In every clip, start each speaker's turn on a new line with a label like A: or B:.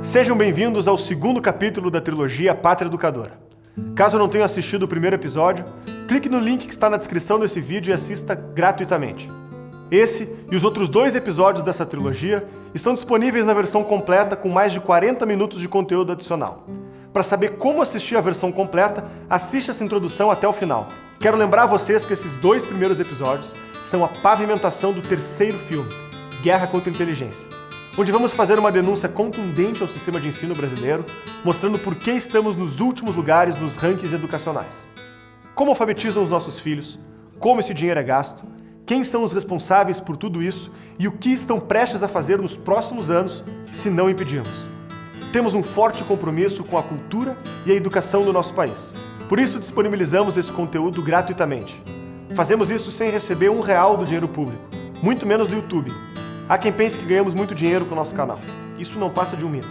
A: Sejam bem-vindos ao segundo capítulo da trilogia Pátria Educadora. Caso não tenham assistido o primeiro episódio, clique no link que está na descrição desse vídeo e assista gratuitamente. Esse e os outros 2 episódios dessa trilogia estão disponíveis na versão completa com mais de 40 minutos de conteúdo adicional. Para saber como assistir a versão completa, assiste essa introdução até o final. Quero lembrar vocês que esses 2 primeiros episódios são a pavimentação do terceiro filme, Guerra contra a Inteligência, onde vamos fazer uma denúncia contundente ao sistema de ensino brasileiro, mostrando por que estamos nos últimos lugares nos rankings educacionais. Como alfabetizam os nossos filhos, como esse dinheiro é gasto, quem são os responsáveis por tudo isso e o que estão prestes a fazer nos próximos anos se não impedirmos. Temos um forte compromisso com a cultura e a educação do nosso país. Por isso disponibilizamos esse conteúdo gratuitamente. Fazemos isso sem receber R$1 do dinheiro público, muito menos do YouTube. Há quem pense que ganhamos muito dinheiro com o nosso canal. Isso não passa de um mito.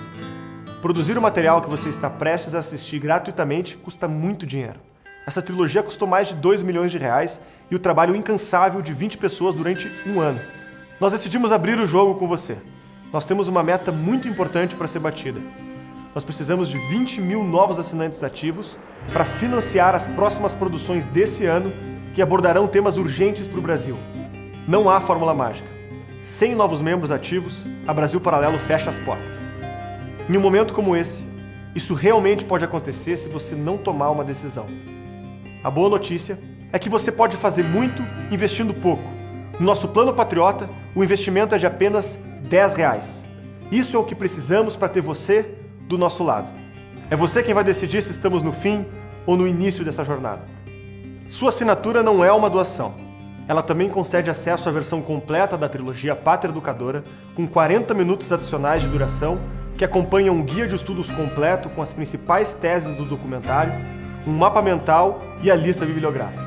A: Produzir o material que você está prestes a assistir gratuitamente custa muito dinheiro. Essa trilogia custou mais de R$2 milhões e o trabalho incansável de 20 pessoas durante um ano. Nós decidimos abrir o jogo com você. Nós temos uma meta muito importante para ser batida. Nós precisamos de 20 mil novos assinantes ativos para financiar as próximas produções desse ano que abordarão temas urgentes para o Brasil. Não há fórmula mágica. Sem novos membros ativos, a Brasil Paralelo fecha as portas. Em um momento como esse, isso realmente pode acontecer se você não tomar uma decisão. A boa notícia é que você pode fazer muito investindo pouco. No nosso Plano Patriota, o investimento é de apenas R$10. Isso é o que precisamos para ter você do nosso lado. É você quem vai decidir se estamos no fim ou no início dessa jornada. Sua assinatura não é uma doação. Ela também concede acesso à versão completa da trilogia Pátria Educadora, com 40 minutos adicionais de duração, que acompanha um guia de estudos completo com as principais teses do documentário, um mapa mental e a lista bibliográfica.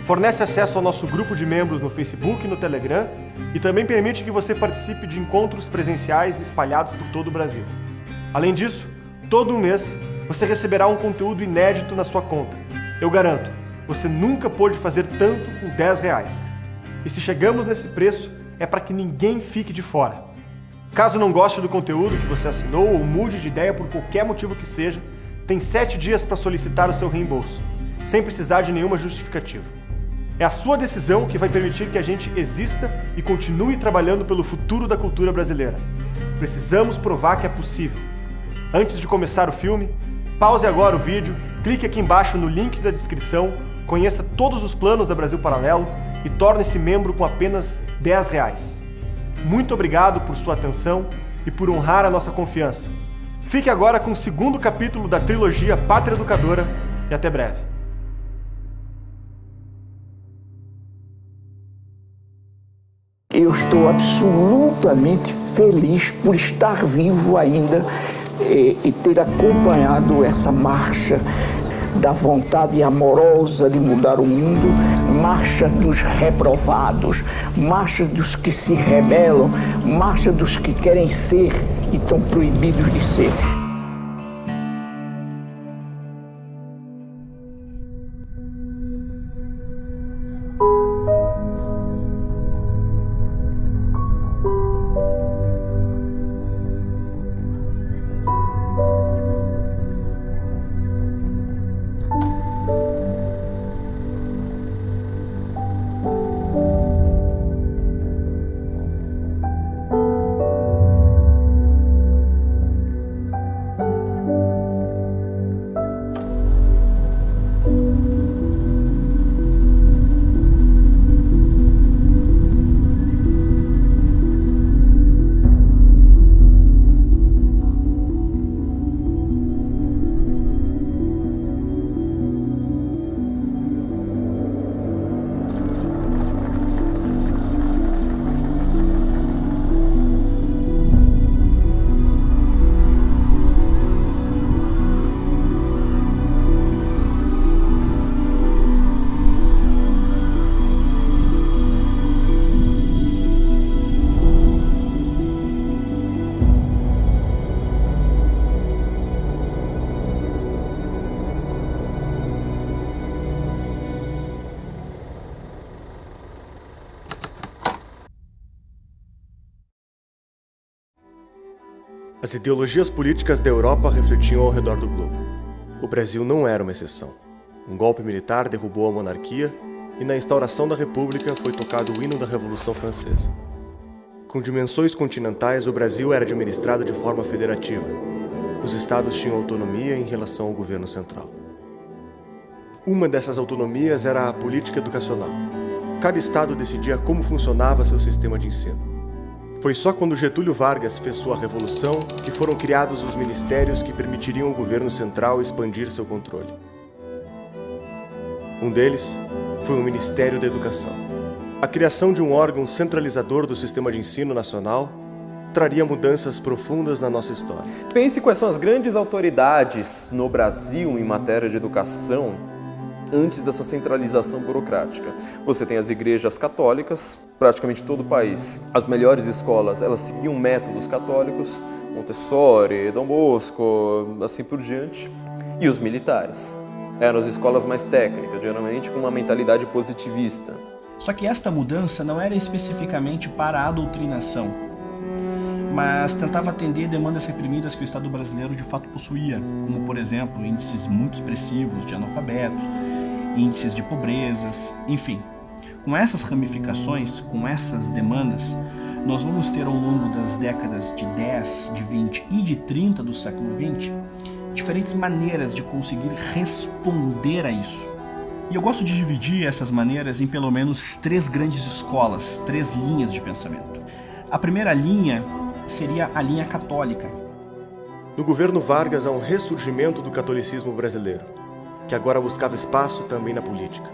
A: Fornece acesso ao nosso grupo de membros no Facebook e no Telegram e também permite que você participe de encontros presenciais espalhados por todo o Brasil. Além disso, todo um mês você receberá um conteúdo inédito na sua conta. Eu garanto, você nunca pôde fazer tanto com R$10. E se chegamos nesse preço, é para que ninguém fique de fora. Caso não goste do conteúdo que você assinou ou mude de ideia por qualquer motivo que seja, tem 7 dias para solicitar o seu reembolso, sem precisar de nenhuma justificativa. É a sua decisão que vai permitir que a gente exista e continue trabalhando pelo futuro da cultura brasileira. Precisamos provar que é possível. Antes de começar o filme, pause agora o vídeo, clique aqui embaixo no link da descrição, conheça todos os planos da Brasil Paralelo e torne-se membro com apenas R$10. Muito obrigado por sua atenção e por honrar a nossa confiança. Fique agora com o segundo capítulo da trilogia Pátria Educadora e até breve.
B: Eu estou absolutamente feliz por estar vivo ainda e ter acompanhado essa marcha da vontade amorosa de mudar o mundo, marcha dos reprovados, marcha dos que se rebelam, marcha dos que querem ser e estão proibidos de ser.
A: As ideologias políticas da Europa refletiam ao redor do globo. O Brasil não era uma exceção. Um golpe militar derrubou a monarquia e na instauração da República foi tocado o hino da Revolução Francesa. Com dimensões continentais, o Brasil era administrado de forma federativa. Os estados tinham autonomia em relação ao governo central. Uma dessas autonomias era a política educacional. Cada estado decidia como funcionava seu sistema de ensino. Foi só quando Getúlio Vargas fez sua revolução que foram criados os ministérios que permitiriam ao governo central expandir seu controle. Um deles foi o Ministério da Educação. A criação de um órgão centralizador do sistema de ensino nacional traria mudanças profundas na nossa história.
C: Pense quais são as grandes autoridades no Brasil em matéria de educação antes dessa centralização burocrática. Você tem as igrejas católicas, praticamente todo o país. As melhores escolas, elas seguiam métodos católicos, Montessori, Dom Bosco, assim por diante. E os militares. Eram as escolas mais técnicas, geralmente com uma mentalidade positivista.
D: Só que esta mudança não era especificamente para a doutrinação, mas tentava atender demandas reprimidas que o Estado brasileiro de fato possuía, como, por exemplo, índices muito expressivos de analfabetos, índices de pobrezas, enfim. Com essas ramificações, com essas demandas, nós vamos ter ao longo das décadas de 10, de 20 e de 30 do século XX, diferentes maneiras de conseguir responder a isso. E eu gosto de dividir essas maneiras em pelo menos 3 grandes escolas, 3 linhas de pensamento. A primeira linha seria a linha católica.
A: No governo Vargas há um ressurgimento do catolicismo brasileiro, que agora buscava espaço também na política.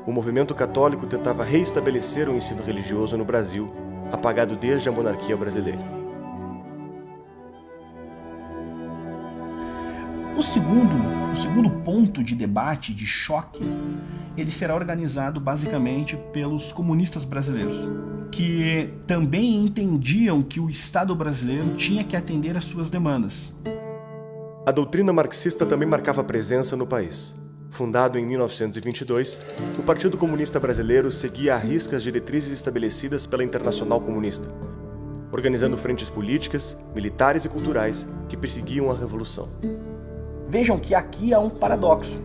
A: O movimento católico tentava reestabelecer o ensino religioso no Brasil, apagado desde a monarquia brasileira.
D: O segundo ponto de debate, de choque, ele será organizado basicamente pelos comunistas brasileiros, que também entendiam que o Estado brasileiro tinha que atender às suas demandas.
A: A doutrina marxista também marcava presença no país. Fundado em 1922, o Partido Comunista Brasileiro seguia à risca as diretrizes estabelecidas pela Internacional Comunista, organizando frentes políticas, militares e culturais que perseguiam a Revolução.
D: Vejam que aqui há um paradoxo.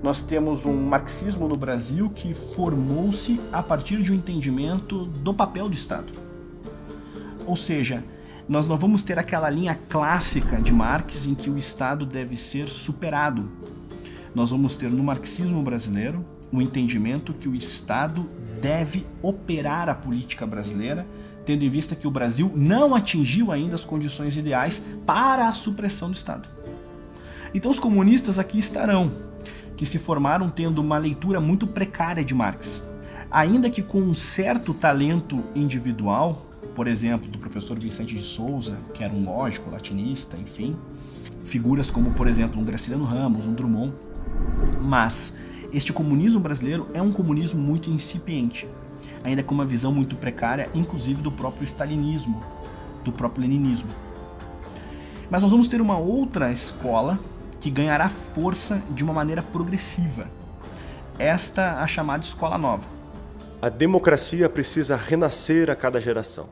D: Nós temos um marxismo no Brasil que formou-se a partir de um entendimento do papel do Estado. Ou seja, nós não vamos ter aquela linha clássica de Marx em que o Estado deve ser superado. Nós vamos ter no marxismo brasileiro o entendimento que o Estado deve operar a política brasileira, tendo em vista que o Brasil não atingiu ainda as condições ideais para a supressão do Estado. Então os comunistas aqui estarão, que se formaram tendo uma leitura muito precária de Marx. Ainda que com um certo talento individual, por exemplo, do professor Vicente de Souza, que era um lógico, latinista, enfim, figuras como, por exemplo, um Graciliano Ramos, um Drummond. Mas este comunismo brasileiro é um comunismo muito incipiente, ainda com uma visão muito precária, inclusive do próprio stalinismo, do próprio leninismo. Mas nós vamos ter uma outra escola que ganhará força de uma maneira progressiva. Esta a chamada Escola Nova.
A: A democracia precisa renascer a cada geração,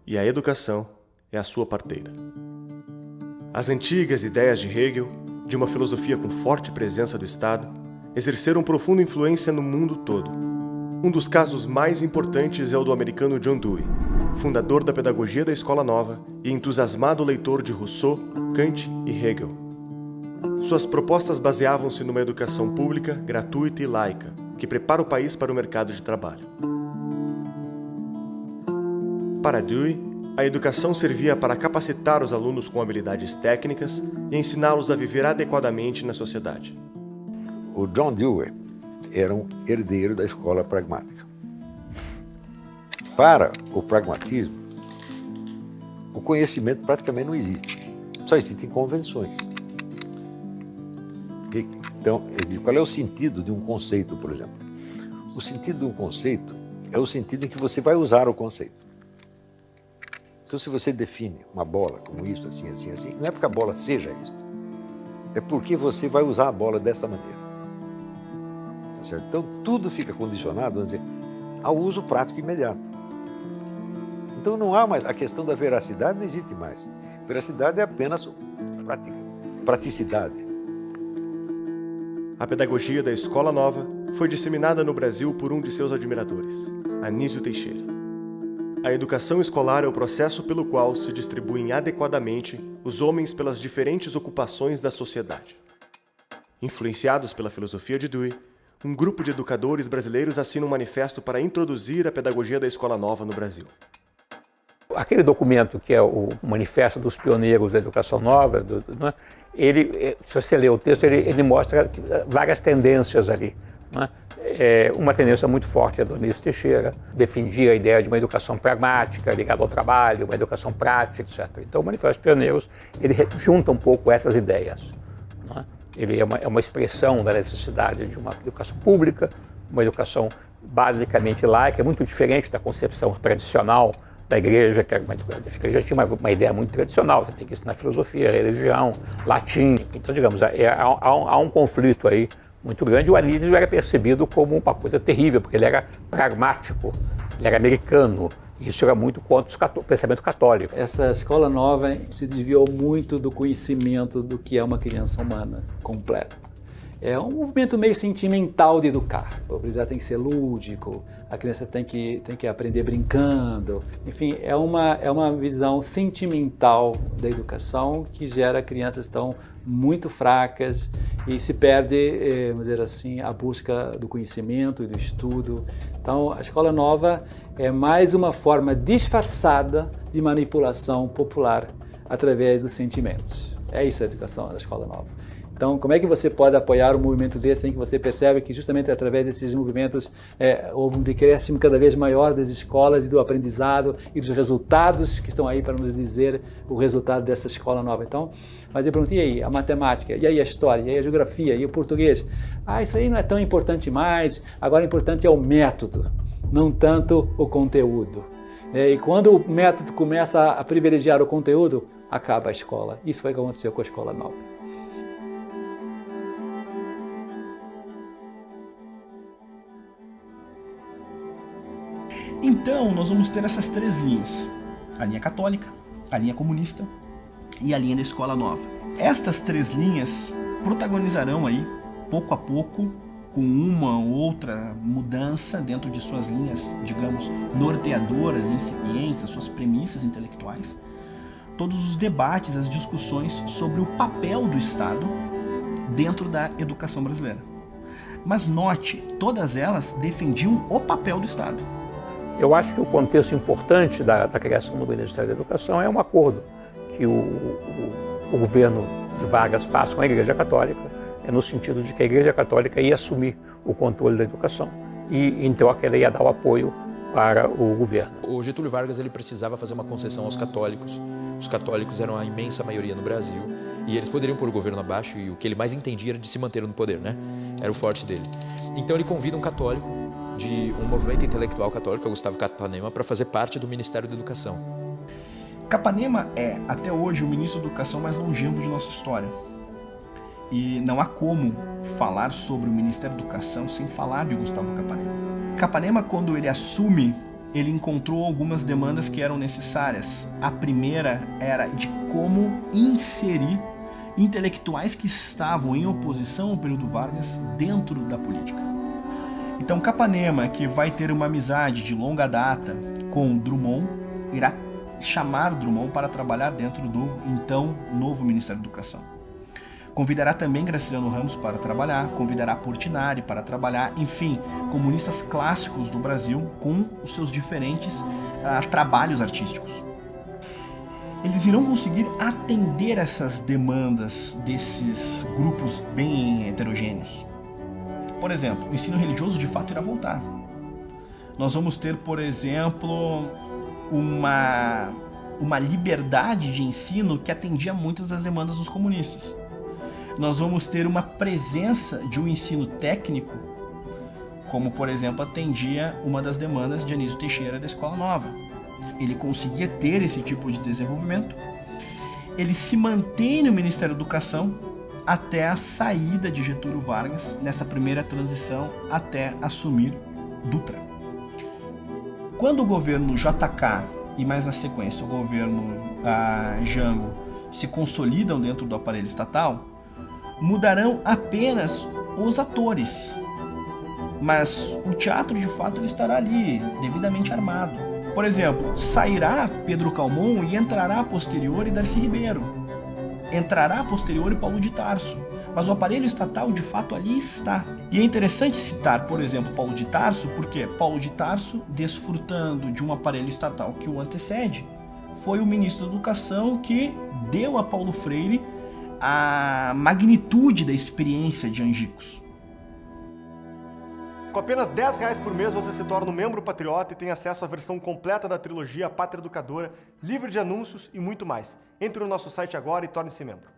A: e a educação é a sua parteira. As antigas ideias de Hegel, de uma filosofia com forte presença do Estado, exerceram profunda influência no mundo todo. Um dos casos mais importantes é o do americano John Dewey, fundador da pedagogia da Escola Nova e entusiasmado leitor de Rousseau, Kant e Hegel. Suas propostas baseavam-se numa educação pública, gratuita e laica, que prepara o país para o mercado de trabalho. Para Dewey, a educação servia para capacitar os alunos com habilidades técnicas e ensiná-los a viver adequadamente na sociedade.
E: O John Dewey era um herdeiro da escola pragmática. Para o pragmatismo, o conhecimento praticamente não existe, só existem convenções. Então, qual é o sentido de um conceito, por exemplo? O sentido de um conceito é o sentido em que você vai usar o conceito. Então, se você define uma bola como isso, assim, assim, assim, não é porque a bola seja isso, é porque você vai usar a bola desta maneira. Tá certo? Então, tudo fica condicionado, vamos dizer, ao uso prático imediato. Então não há mais, a questão da veracidade não existe mais. Veracidade é apenas praticidade.
A: A pedagogia da Escola Nova foi disseminada no Brasil por um de seus admiradores, Anísio Teixeira. A educação escolar é o processo pelo qual se distribuem adequadamente os homens pelas diferentes ocupações da sociedade. Influenciados pela filosofia de Dewey, um grupo de educadores brasileiros assina um manifesto para introduzir a pedagogia da Escola Nova no Brasil.
F: Aquele documento que é o Manifesto dos Pioneiros da Educação Nova, ele, se você ler o texto, ele mostra várias tendências ali. Uma tendência muito forte é do Anísio Teixeira, defendia a ideia de uma educação pragmática, ligada ao trabalho, uma educação prática, etc. Então o Manifesto dos Pioneiros, ele junta um pouco essas ideias. Ele é uma expressão da necessidade de uma educação pública, uma educação basicamente laica, muito diferente da concepção tradicional da igreja, que a igreja tinha uma ideia muito tradicional, você tem que ensinar filosofia, religião, latim. Então, digamos, há um conflito aí muito grande. O Anísio era percebido como uma coisa terrível, porque ele era pragmático, ele era americano. Isso era muito contra o pensamento católico.
G: Essa escola nova se desviou muito do conhecimento do que é uma criança humana completa. É um movimento meio sentimental de educar. O aprendizado tem que ser lúdico, a criança tem que aprender brincando. Enfim, é uma visão sentimental da educação que gera crianças tão muito fracas e se perde, vamos dizer assim, a busca do conhecimento e do estudo. Então, a escola nova é mais uma forma disfarçada de manipulação popular através dos sentimentos. É isso a educação da escola nova. Então, como é que você pode apoiar um movimento desse em que você percebe que justamente através desses movimentos houve um decréscimo cada vez maior das escolas e do aprendizado e dos resultados que estão aí para nos dizer o resultado dessa escola nova. Então, mas eu perguntei, e aí, a matemática, e aí a história, e aí a geografia, e o português? Isso aí não é tão importante mais, agora o importante é o método, não tanto o conteúdo. E quando o método começa a privilegiar o conteúdo, acaba a escola. Isso foi o que aconteceu com a escola nova.
D: Então, nós vamos ter essas três linhas. A linha católica, a linha comunista e a linha da escola nova. Estas três linhas protagonizarão aí, pouco a pouco, com uma ou outra mudança dentro de suas linhas, digamos, norteadoras, incipientes, as suas premissas intelectuais, todos os debates, as discussões sobre o papel do Estado dentro da educação brasileira. Mas note, todas elas defendiam o papel do Estado.
F: Eu acho que o contexto importante da criação do Ministério da Educação é um acordo que o governo de Vargas faz com a Igreja Católica, no sentido de que a Igreja Católica ia assumir o controle da educação e, então, ela ia dar o apoio para o governo.
H: O Getúlio Vargas ele precisava fazer uma concessão aos católicos. Os católicos eram a imensa maioria no Brasil e eles poderiam pôr o governo abaixo e o que ele mais entendia era de se manter no poder, né? Era o forte dele. Então ele convida um católico de um movimento intelectual católico, Gustavo Capanema, para fazer parte do Ministério da Educação.
D: Capanema é, até hoje, o ministro da Educação mais longevo de nossa história. E não há como falar sobre o Ministério da Educação sem falar de Gustavo Capanema. Capanema, quando ele assume, ele encontrou algumas demandas que eram necessárias. A primeira era de como inserir intelectuais que estavam em oposição ao período Vargas dentro da política. Então, Capanema, que vai ter uma amizade de longa data com Drummond, irá chamar Drummond para trabalhar dentro do, então, novo Ministério da Educação. Convidará também Graciliano Ramos para trabalhar, convidará Portinari para trabalhar, enfim, comunistas clássicos do Brasil com os seus diferentes trabalhos artísticos. Eles irão conseguir atender essas demandas desses grupos bem heterogêneos. Por exemplo, o ensino religioso de fato irá voltar. Nós vamos ter, por exemplo, uma liberdade de ensino que atendia muitas das demandas dos comunistas. Nós vamos ter uma presença de um ensino técnico, como, por exemplo, atendia uma das demandas de Anísio Teixeira da Escola Nova. Ele conseguia ter esse tipo de desenvolvimento. Ele se mantém no Ministério da Educação até a saída de Getúlio Vargas, nessa primeira transição, até assumir Dutra. Quando o governo JK e mais na sequência o governo Jango se consolidam dentro do aparelho estatal, mudarão apenas os atores. Mas o teatro, de fato, ele estará ali, devidamente armado. Por exemplo, sairá Pedro Calmon e entrará a posteriori Darcy Ribeiro. Entrará a posteriori Paulo de Tarso. Mas o aparelho estatal, de fato, ali está. E é interessante citar, por exemplo, Paulo de Tarso, porque Paulo de Tarso, desfrutando de um aparelho estatal que o antecede, foi o ministro da Educação que deu a Paulo Freire a magnitude da experiência de Angicos.
A: Com apenas R$10 por mês você se torna um membro patriota e tem acesso à versão completa da trilogia Pátria Educadora, livre de anúncios e muito mais. Entre no nosso site agora e torne-se membro.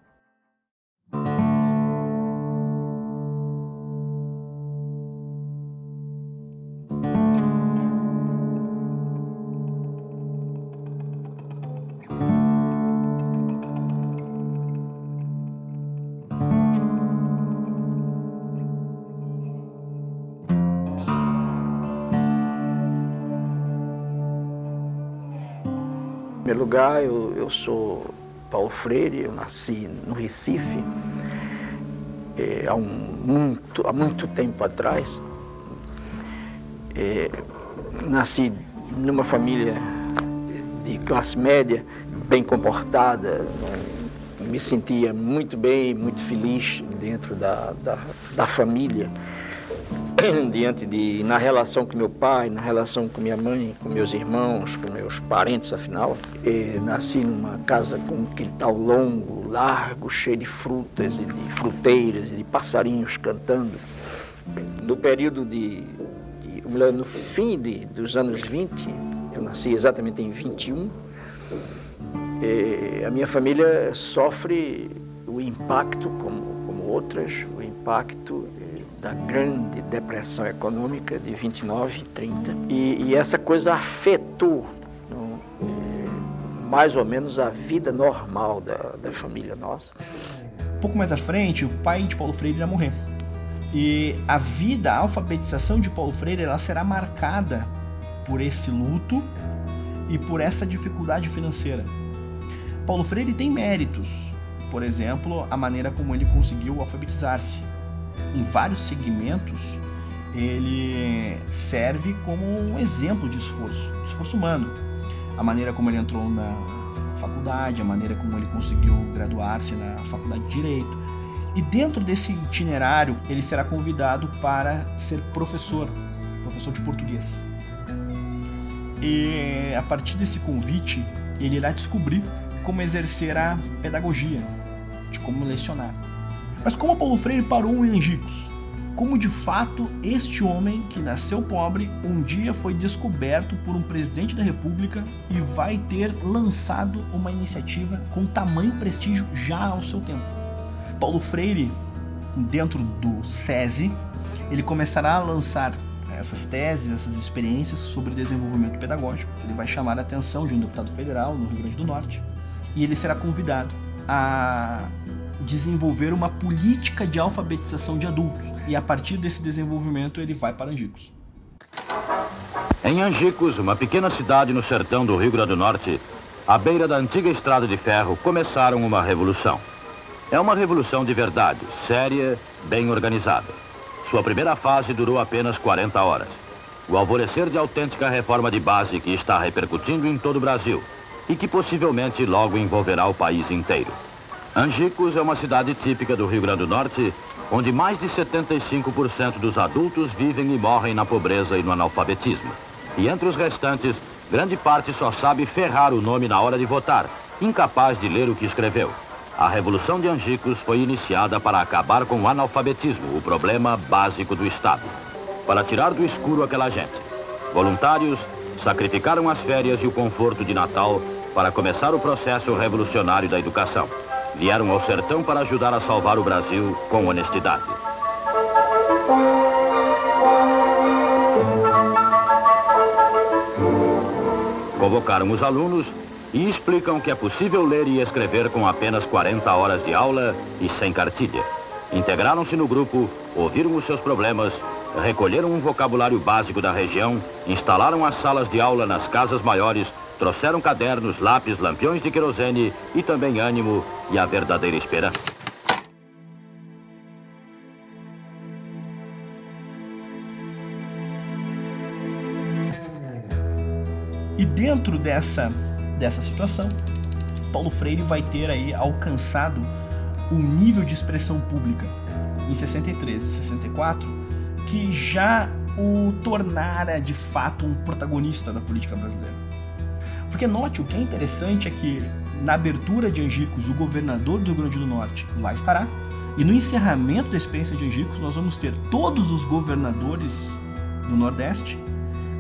B: Em primeiro lugar, eu sou Paulo Freire, eu nasci no Recife há muito tempo atrás. Nasci numa família de classe média, bem comportada, me sentia muito bem, muito feliz dentro da família. Na relação com meu pai, na relação com minha mãe, com meus irmãos, com meus parentes, afinal. Nasci numa casa com um quintal longo, largo, cheio de frutas e de fruteiras e de passarinhos cantando. No período no fim dos anos 20, eu nasci exatamente em 21, a minha família sofre o impacto, como outras, o impacto da grande depressão econômica de 29 e 30. E essa coisa afetou mais ou menos a vida normal da família nossa.
D: Um pouco mais à frente, o pai de Paulo Freire irá morrer. E a alfabetização de Paulo Freire, ela será marcada por esse luto e por essa dificuldade financeira. Paulo Freire tem méritos, por exemplo, a maneira como ele conseguiu alfabetizar-se. Em vários segmentos, ele serve como um exemplo de esforço humano. A maneira como ele entrou na faculdade, a maneira como ele conseguiu graduar-se na faculdade de Direito. E dentro desse itinerário, ele será convidado para ser professor de português. E a partir desse convite, ele irá descobrir como exercer a pedagogia, de como lecionar. Mas como Paulo Freire parou em Angicos? Como de fato este homem que nasceu pobre um dia foi descoberto por um presidente da República e vai ter lançado uma iniciativa com tamanho prestígio já ao seu tempo. Paulo Freire, dentro do SESI, ele começará a lançar essas teses, essas experiências sobre desenvolvimento pedagógico. Ele vai chamar a atenção de um deputado federal no Rio Grande do Norte e ele será convidado a desenvolver uma política de alfabetização de adultos. E a partir desse desenvolvimento ele vai para Angicos.
I: Em Angicos, uma pequena cidade no sertão do Rio Grande do Norte, à beira da antiga estrada de ferro, começaram uma revolução. É uma revolução de verdade, séria, bem organizada. Sua primeira fase durou apenas 40 horas. O alvorecer de autêntica reforma de base que está repercutindo em todo o Brasil e que possivelmente logo envolverá o país inteiro. Angicos é uma cidade típica do Rio Grande do Norte, onde mais de 75% dos adultos vivem e morrem na pobreza e no analfabetismo. E entre os restantes, grande parte só sabe ferrar o nome na hora de votar, incapaz de ler o que escreveu. A Revolução de Angicos foi iniciada para acabar com o analfabetismo, o problema básico do Estado. Para tirar do escuro aquela gente. Voluntários sacrificaram as férias e o conforto de Natal para começar o processo revolucionário da educação. Vieram ao sertão para ajudar a salvar o Brasil com honestidade. Convocaram os alunos e explicam que é possível ler e escrever com apenas 40 horas de aula e sem cartilha. Integraram-se no grupo, ouviram os seus problemas, recolheram um vocabulário básico da região, instalaram as salas de aula nas casas maiores Trouxeram cadernos, lápis, lampiões de querosene e também ânimo e a verdadeira esperança.
D: E dentro dessa situação, Paulo Freire vai ter aí alcançado o nível de expressão pública em 63 e 64, que já o tornara de fato um protagonista da política brasileira. Porque note, o que é interessante é que na abertura de Angicos, o governador do Rio Grande do Norte lá estará, e no encerramento da experiência de Angicos nós vamos ter todos os governadores do Nordeste,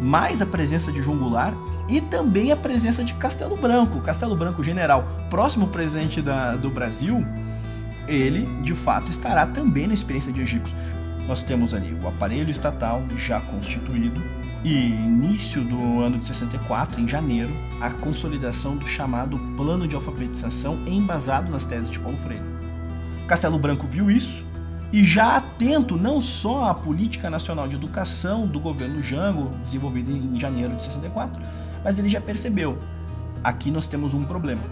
D: mais a presença de João Goulart e também a presença de Castelo Branco. Castelo Branco, general, próximo presidente do Brasil, ele de fato estará também na experiência de Angicos. Nós temos ali o aparelho estatal já constituído e início do ano de 64, em janeiro, a consolidação do chamado plano de alfabetização embasado nas teses de Paulo Freire. Castelo Branco viu isso e já atento não só à política nacional de educação do governo Jango, desenvolvida em janeiro de 64, mas ele já percebeu, aqui nós temos um problema.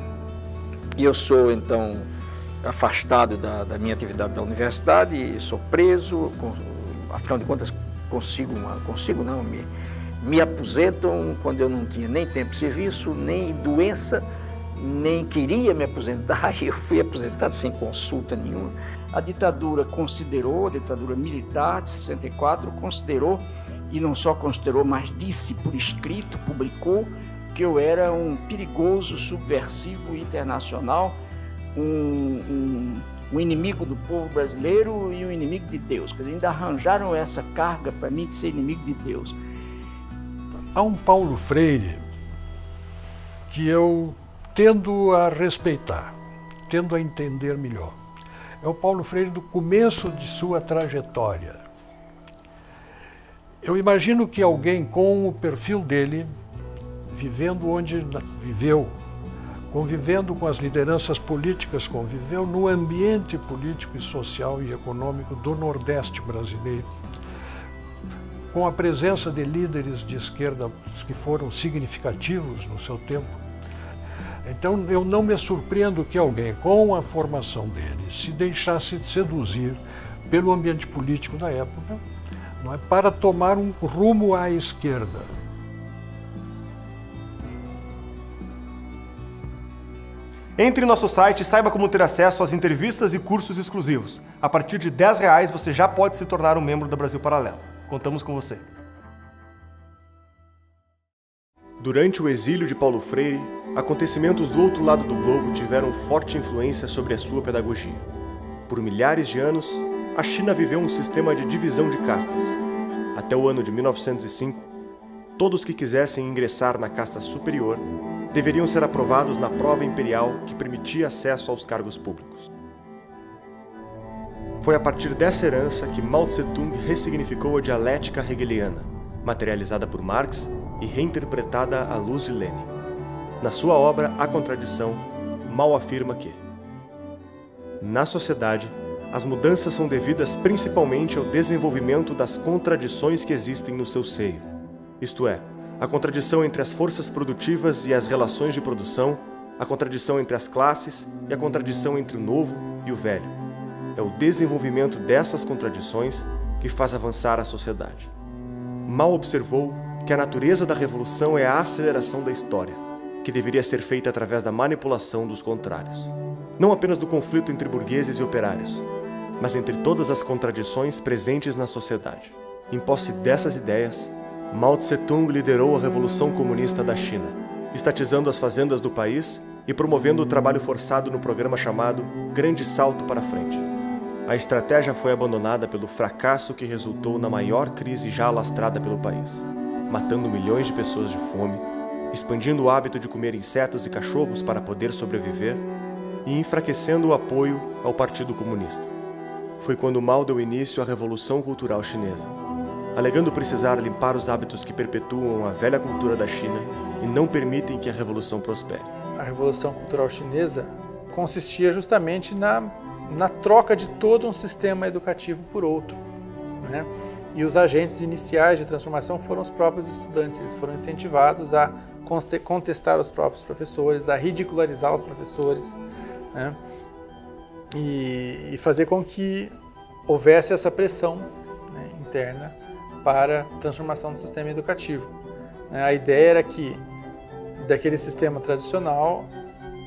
B: E eu sou, então, afastado da minha atividade da universidade, sou preso, afinal de contas me aposentam quando eu não tinha nem tempo de serviço, nem doença, nem queria me aposentar, e eu fui aposentado sem consulta nenhuma. A ditadura considerou, a ditadura militar de 64, considerou, e não só considerou, mas disse por escrito, publicou, que eu era um perigoso subversivo internacional, um inimigo do povo brasileiro e um inimigo de Deus. Quer dizer, ainda arranjaram essa carga para mim de ser inimigo de Deus.
J: Há um Paulo Freire que eu tendo a respeitar, tendo a entender melhor. É o Paulo Freire do começo de sua trajetória. Eu imagino que alguém com o perfil dele, vivendo onde viveu, convivendo com as lideranças políticas, conviveu no ambiente político e social e econômico do Nordeste brasileiro, com a presença de líderes de esquerda que foram significativos no seu tempo. Então eu não me surpreendo que alguém com a formação dele se deixasse seduzir pelo ambiente político da época, não é, para tomar um rumo à esquerda.
A: Entre em nosso site e saiba como ter acesso às entrevistas e cursos exclusivos. A partir de R$10 você já pode se tornar um membro da Brasil Paralelo. Contamos com você. Durante o exílio de Paulo Freire, acontecimentos do outro lado do globo tiveram forte influência sobre a sua pedagogia. Por milhares de anos, a China viveu um sistema de divisão de castas. Até o ano de 1905, todos que quisessem ingressar na casta superior deveriam ser aprovados na prova imperial que permitia acesso aos cargos públicos. Foi a partir dessa herança que Mao Tse-tung ressignificou a dialética hegeliana, materializada por Marx e reinterpretada à luz de Lenin. Na sua obra A Contradição, Mao afirma que, na sociedade, as mudanças são devidas principalmente ao desenvolvimento das contradições que existem no seu seio, isto é, a contradição entre as forças produtivas e as relações de produção, a contradição entre as classes e a contradição entre o novo e o velho. É o desenvolvimento dessas contradições que faz avançar a sociedade. Mao observou que a natureza da revolução é a aceleração da história, que deveria ser feita através da manipulação dos contrários. Não apenas do conflito entre burgueses e operários, mas entre todas as contradições presentes na sociedade. Em posse dessas ideias, Mao Tse-tung liderou a Revolução Comunista da China, estatizando as fazendas do país e promovendo o trabalho forçado no programa chamado Grande Salto para Frente. A estratégia foi abandonada pelo fracasso que resultou na maior crise já alastrada pelo país, matando milhões de pessoas de fome, expandindo o hábito de comer insetos e cachorros para poder sobreviver e enfraquecendo o apoio ao Partido Comunista. Foi quando Mao deu início à Revolução Cultural Chinesa, alegando precisar limpar os hábitos que perpetuam a velha cultura da China e não permitem que a revolução prospere.
K: A Revolução Cultural Chinesa consistia justamente na troca de todo um sistema educativo por outro, né? E os agentes iniciais de transformação foram os próprios estudantes. Eles foram incentivados a contestar os próprios professores, a ridicularizar os professores, né? E fazer com que houvesse essa pressão, né, interna para a transformação do sistema educativo. A ideia era que, daquele sistema tradicional,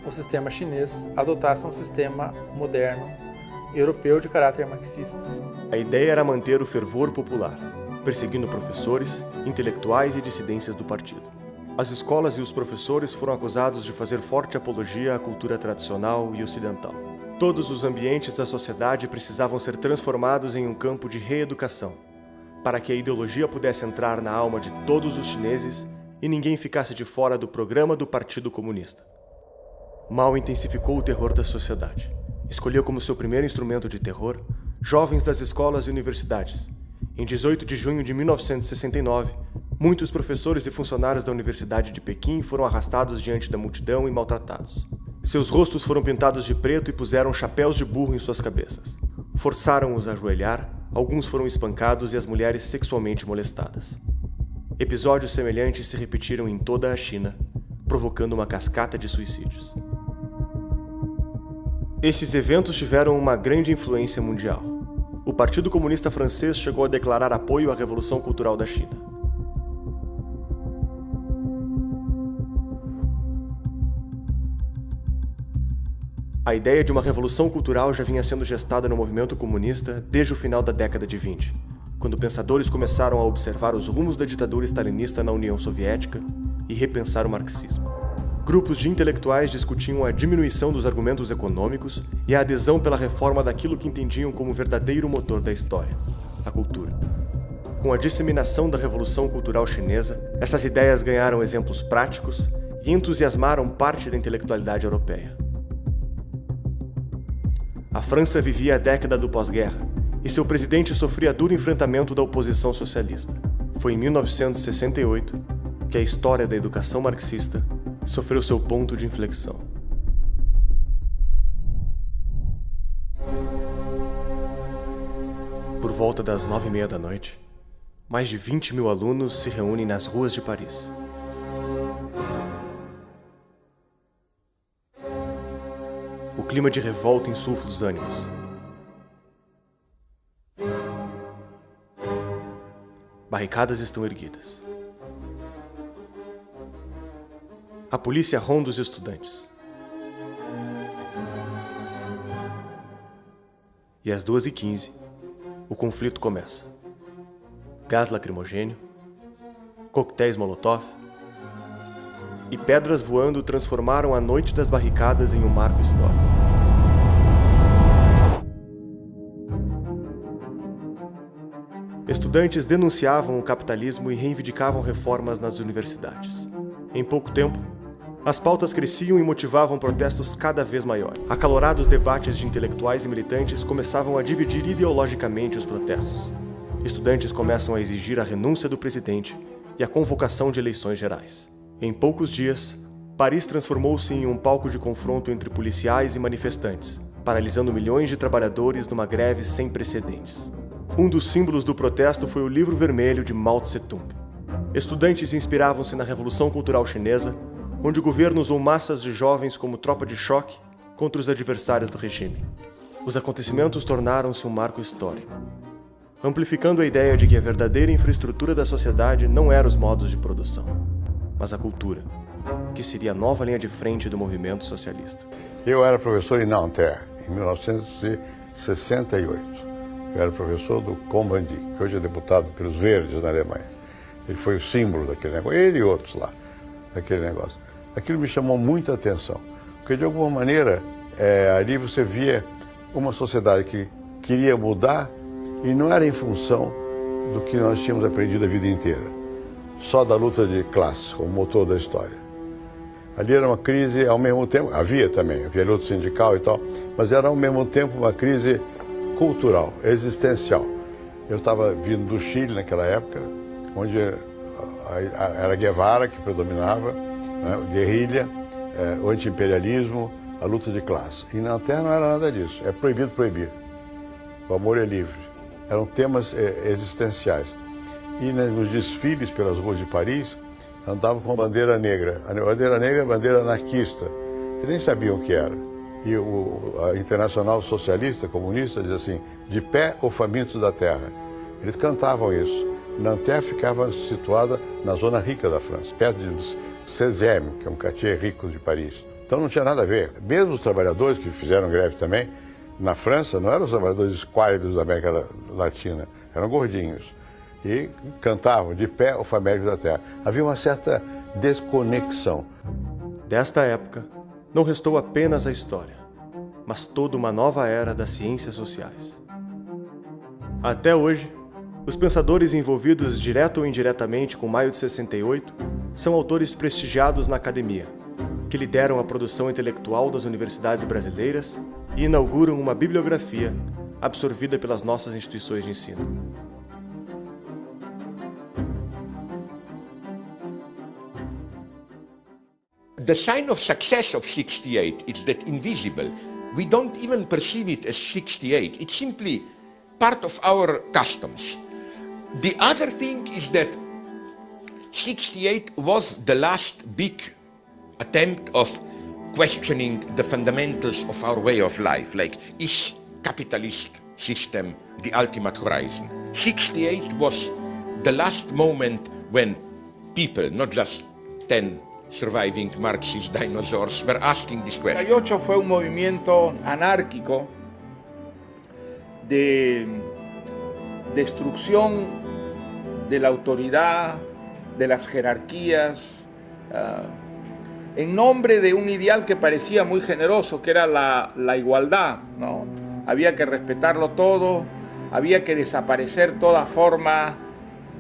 K: o sistema chinês adotasse um sistema moderno, europeu de caráter marxista.
A: A ideia era manter o fervor popular, perseguindo professores, intelectuais e dissidências do partido. As escolas e os professores foram acusados de fazer forte apologia à cultura tradicional e ocidental. Todos os ambientes da sociedade precisavam ser transformados em um campo de reeducação, para que a ideologia pudesse entrar na alma de todos os chineses e ninguém ficasse de fora do programa do Partido Comunista. Mao intensificou o terror da sociedade. Escolheu como seu primeiro instrumento de terror jovens das escolas e universidades. Em 18 de junho de 1969, muitos professores e funcionários da Universidade de Pequim foram arrastados diante da multidão e maltratados. Seus rostos foram pintados de preto e puseram chapéus de burro em suas cabeças. Forçaram-os a ajoelhar, alguns foram espancados e as mulheres sexualmente molestadas. Episódios semelhantes se repetiram em toda a China, provocando uma cascata de suicídios. Esses eventos tiveram uma grande influência mundial. O Partido Comunista Francês chegou a declarar apoio à Revolução Cultural da China. A ideia de uma revolução cultural já vinha sendo gestada no movimento comunista desde o final da década de 20, quando pensadores começaram a observar os rumos da ditadura stalinista na União Soviética e repensar o marxismo. Grupos de intelectuais discutiam a diminuição dos argumentos econômicos e a adesão pela reforma daquilo que entendiam como verdadeiro motor da história, a cultura. Com a disseminação da Revolução Cultural Chinesa, essas ideias ganharam exemplos práticos e entusiasmaram parte da intelectualidade europeia. A França vivia a década do pós-guerra e seu presidente sofria duro enfrentamento da oposição socialista. Foi em 1968 que a história da educação marxista sofreu seu ponto de inflexão. Por volta das 9h30 da noite, mais de 20 mil alunos se reúnem nas ruas de Paris. O clima de revolta insufla os ânimos. Barricadas estão erguidas. A polícia ronda os estudantes. E às 2h15, o conflito começa. Gás lacrimogêneo, coquetéis Molotov e pedras voando transformaram a noite das barricadas em um marco histórico. Estudantes denunciavam o capitalismo e reivindicavam reformas nas universidades. Em pouco tempo, as pautas cresciam e motivavam protestos cada vez maiores. Acalorados debates de intelectuais e militantes começavam a dividir ideologicamente os protestos. Estudantes começam a exigir a renúncia do presidente e a convocação de eleições gerais. Em poucos dias, Paris transformou-se em um palco de confronto entre policiais e manifestantes, paralisando milhões de trabalhadores numa greve sem precedentes. Um dos símbolos do protesto foi o Livro Vermelho de Mao Tse-tung. Estudantes inspiravam-se na Revolução Cultural Chinesa, onde o governo usou massas de jovens como tropa de choque contra os adversários do regime. Os acontecimentos tornaram-se um marco histórico, amplificando a ideia de que a verdadeira infraestrutura da sociedade não era os modos de produção, mas a cultura, que seria a nova linha de frente do movimento socialista.
L: Eu era professor em Nanterre, em 1968. Eu era professor do Combandi, que hoje é deputado pelos Verdes na Alemanha. Ele foi o símbolo daquele negócio, ele e outros lá, daquele negócio. Aquilo me chamou muita atenção, porque de alguma maneira ali você via uma sociedade que queria mudar e não era em função do que nós tínhamos aprendido a vida inteira, só da luta de classe, como motor da história. Ali era uma crise, ao mesmo tempo, havia luta sindical e tal, mas era ao mesmo tempo uma crise cultural, existencial. Eu estava vindo do Chile naquela época, onde era Guevara que predominava, né, guerrilha, o anti-imperialismo, a luta de classe. E na Terra não era nada disso, é proibido proibir. O amor é livre. eram temas existenciais. E nos desfiles pelas ruas de Paris, andavam com a bandeira negra. A bandeira negra é a bandeira anarquista. Eles nem sabiam o que era. E a Internacional Socialista Comunista diz assim, de pé ou famintos da terra. Eles cantavam isso. Nanterre ficava situada na zona rica da França, perto de Sezème, que é um quartier rico de Paris. Então não tinha nada a ver. Mesmo os trabalhadores que fizeram greve também, na França, não eram os trabalhadores esquálidos da América Latina, eram gordinhos. E cantavam de pé ou famintos da terra. Havia uma certa desconexão.
A: Desta época, não restou apenas a história, mas toda uma nova era das ciências sociais. Até hoje, os pensadores envolvidos direto ou indiretamente com Maio de 68 são autores prestigiados na academia, que lideram a produção intelectual das universidades brasileiras e inauguram uma bibliografia absorvida pelas nossas instituições de ensino.
M: The sign of success of 68 is that invisible. We don't even perceive it as 68. It's simply part of our customs. The other thing is that 68 was the last big attempt of questioning the fundamentals of our way of life, like, is capitalist system the ultimate horizon? 68 was the last moment when people, not just 10 surviving Marxist dinosaurs, were asking this question.
B: 68 fue un movimiento anárquico de destrucción de la autoridad, de las jerarquías, en nombre de un ideal que parecía muy generoso, que era la igualdad, ¿no? Había que respetarlo todo, había que desaparecer toda forma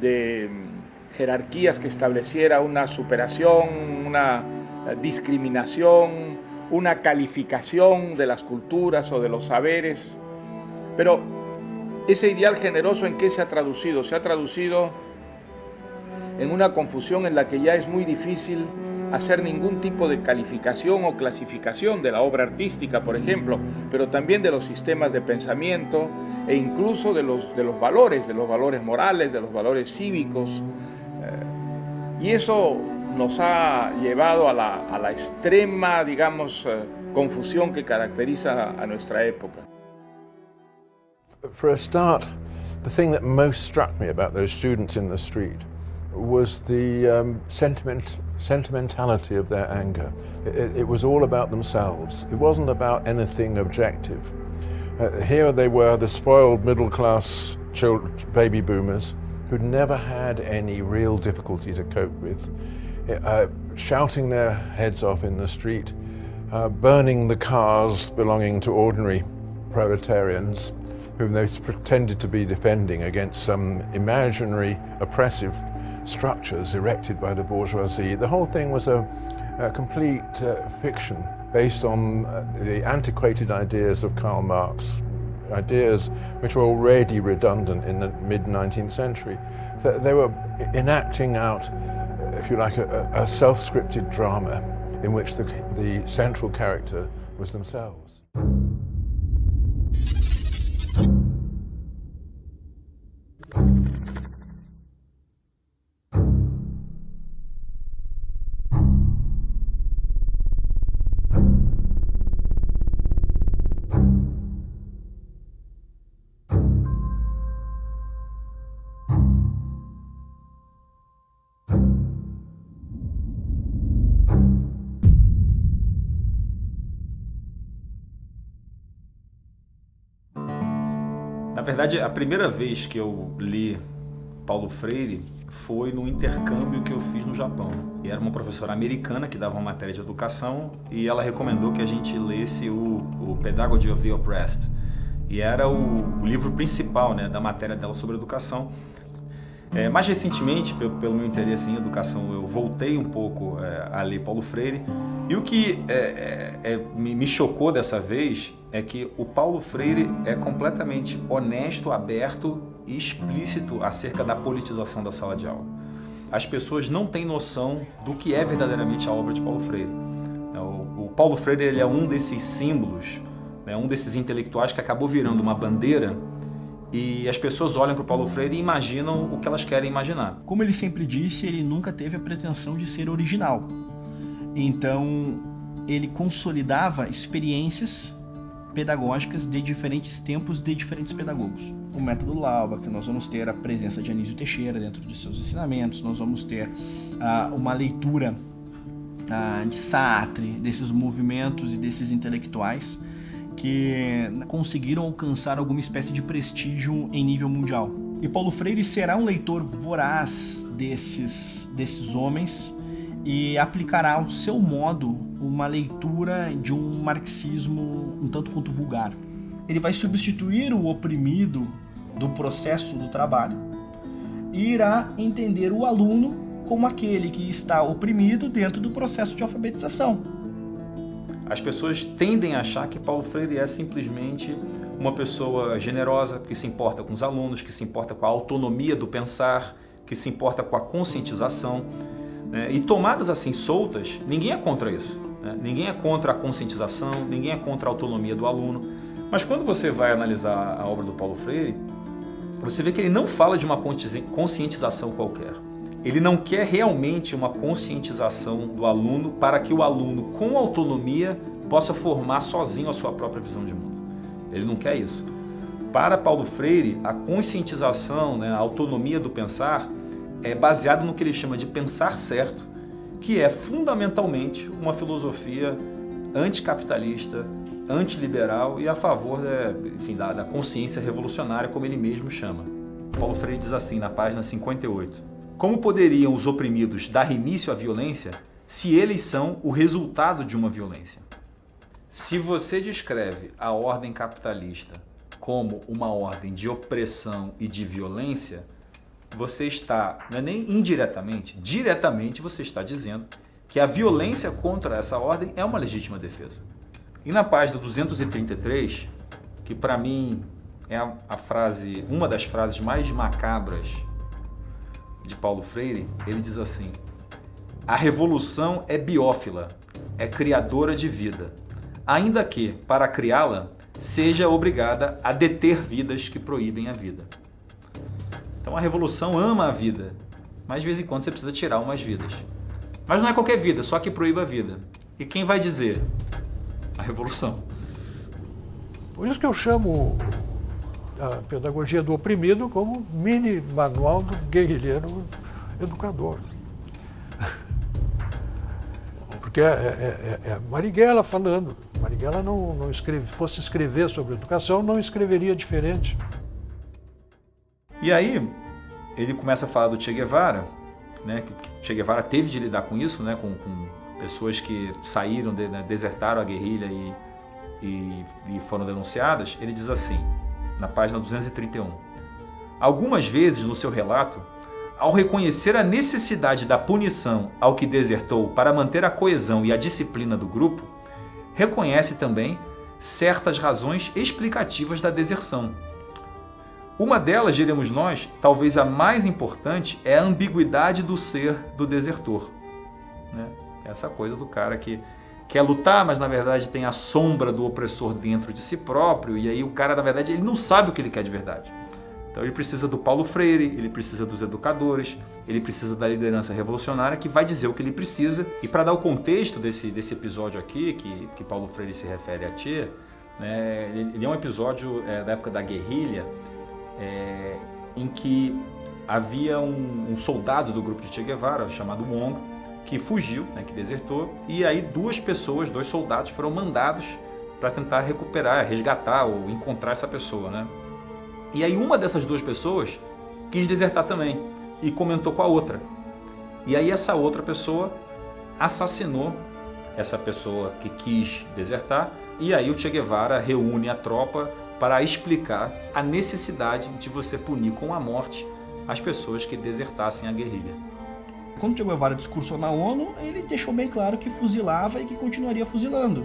B: de jerarquías que estableciera una superación, una discriminación, una calificación de las culturas o de los saberes. Pero ese ideal generoso, ¿en qué se ha traducido? Se ha traducido en una confusión en la que ya es muy difícil hacer ningún tipo de calificación o clasificación de la obra artística, por ejemplo, pero también de los sistemas de pensamiento e incluso de los valores morales, de los valores cívicos. Y eso nos ha llevado a la extrema, digamos, confusión que caracteriza a nuestra época.
J: For a start, the thing that most struck me about those students in the street was the sentimentality of their anger. It was all about themselves. It wasn't about anything objective. Here they were, the spoiled middle-class baby boomers who'd never had any real difficulty to cope with, shouting their heads off in the street, burning the cars belonging to ordinary proletarians whom they pretended to be defending against some imaginary oppressive structures erected by the bourgeoisie. The whole thing was a complete fiction based on the antiquated ideas of Karl Marx, ideas which were already redundant in the mid-19th century. They were enacting out, if you like, a self-scripted drama in which the central character was themselves.
N: Na verdade, a primeira vez que eu li Paulo Freire foi no intercâmbio que eu fiz no Japão. E era uma professora americana que dava uma matéria de educação e ela recomendou que a gente lesse o Pedagogy of the Oppressed. E era o livro principal, né, da matéria dela sobre educação. Mais recentemente, pelo meu interesse em educação, eu voltei um pouco a ler Paulo Freire. E o que me chocou dessa vez é que o Paulo Freire é completamente honesto, aberto e explícito acerca da politização da sala de aula. As pessoas não têm noção do que é verdadeiramente a obra de Paulo Freire. O Paulo Freire ele é um desses símbolos, né, um desses intelectuais que acabou virando uma bandeira e as pessoas olham para o Paulo Freire e imaginam o que elas querem imaginar.
D: Como ele sempre disse, ele nunca teve a pretensão de ser original. Então, ele consolidava experiências pedagógicas de diferentes tempos, de diferentes pedagogos. O método Lauba, que nós vamos ter a presença de Anísio Teixeira dentro de seus ensinamentos, nós vamos ter uma leitura de Sartre, desses movimentos e desses intelectuais que conseguiram alcançar alguma espécie de prestígio em nível mundial. E Paulo Freire será um leitor voraz desses homens e aplicará ao seu modo uma leitura de um marxismo um tanto quanto vulgar. Ele vai substituir o oprimido do processo do trabalho e irá entender o aluno como aquele que está oprimido dentro do processo de alfabetização.
N: As pessoas tendem a achar que Paulo Freire é simplesmente uma pessoa generosa, que se importa com os alunos, que se importa com a autonomia do pensar, que se importa com a conscientização, né? E tomadas assim soltas, ninguém é contra isso, né? Ninguém é contra a conscientização, ninguém é contra a autonomia do aluno. Mas quando você vai analisar a obra do Paulo Freire, você vê que ele não fala de uma conscientização qualquer. Ele não quer realmente uma conscientização do aluno para que o aluno, com autonomia, possa formar sozinho a sua própria visão de mundo. Ele não quer isso. Para Paulo Freire, a conscientização, né, a autonomia do pensar, é baseada no que ele chama de pensar certo, que é fundamentalmente uma filosofia anticapitalista, antiliberal e a favor da consciência revolucionária, como ele mesmo chama. Paulo Freire diz assim, na página 58, como poderiam os oprimidos dar início à violência se eles são o resultado de uma violência? Se você descreve a ordem capitalista como uma ordem de opressão e de violência, você está, não é nem indiretamente, diretamente você está dizendo que a violência contra essa ordem é uma legítima defesa. E na página 233, que para mim é uma das frases mais macabras de Paulo Freire, ele diz assim: a revolução é biófila, é criadora de vida, ainda que, para criá-la, seja obrigada a deter vidas que proíbem a vida. Então a revolução ama a vida, mas de vez em quando você precisa tirar umas vidas. Mas não é qualquer vida, só que proíba a vida. E quem vai dizer? A revolução.
J: Por isso que eu chamo a pedagogia do oprimido como mini manual do guerrilheiro educador. Porque é Marighella falando. Marighella não escreve, fosse escrever sobre educação, não escreveria diferente.
N: E aí, ele começa a falar do Che Guevara, né, que Che Guevara teve de lidar com isso, né, com pessoas que saíram, desertaram a guerrilha e foram denunciadas. Ele diz assim, na página 231, algumas vezes no seu relato, ao reconhecer a necessidade da punição ao que desertou para manter a coesão e a disciplina do grupo, reconhece também certas razões explicativas da deserção. Uma delas, diremos nós, talvez a mais importante, é a ambiguidade do ser do desertor, né? Essa coisa do cara que quer lutar, mas na verdade tem a sombra do opressor dentro de si próprio, e aí o cara, na verdade, ele não sabe o que ele quer de verdade. Então ele precisa do Paulo Freire, ele precisa dos educadores, ele precisa da liderança revolucionária que vai dizer o que ele precisa. E para dar o contexto desse episódio aqui, que Paulo Freire se refere a Che, né, ele é um episódio da época da guerrilha, em que havia um soldado do grupo de Che Guevara, chamado Mongo, que fugiu, né, que desertou, e aí dois soldados foram mandados para tentar recuperar, resgatar ou encontrar essa pessoa, né? E aí uma dessas duas pessoas quis desertar também e comentou com a outra. E aí essa outra pessoa assassinou essa pessoa que quis desertar, e aí o Che Guevara reúne a tropa para explicar a necessidade de você punir com a morte as pessoas que desertassem a guerrilha.
D: Quando Che Guevara discursou na ONU, ele deixou bem claro que fuzilava e que continuaria fuzilando.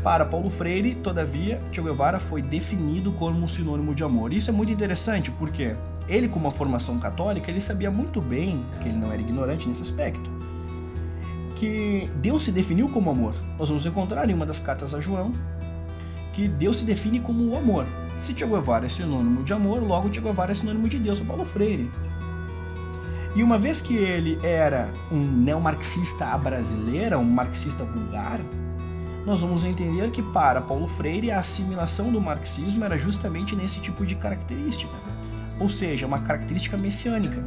D: Para Paulo Freire, todavia, Che Guevara foi definido como um sinônimo de amor. Isso é muito interessante porque ele com uma formação católica, ele sabia muito bem, que ele não era ignorante nesse aspecto, que Deus se definiu como amor. Nós vamos encontrar em uma das cartas a João que Deus se define como o amor. Se Che Guevara é sinônimo de amor, logo Che Guevara é sinônimo de Deus, o Paulo Freire. E uma vez que ele era um neomarxista à brasileira, um marxista vulgar, nós vamos entender que para Paulo Freire a assimilação do marxismo era justamente nesse tipo de característica. Ou seja, uma característica messiânica,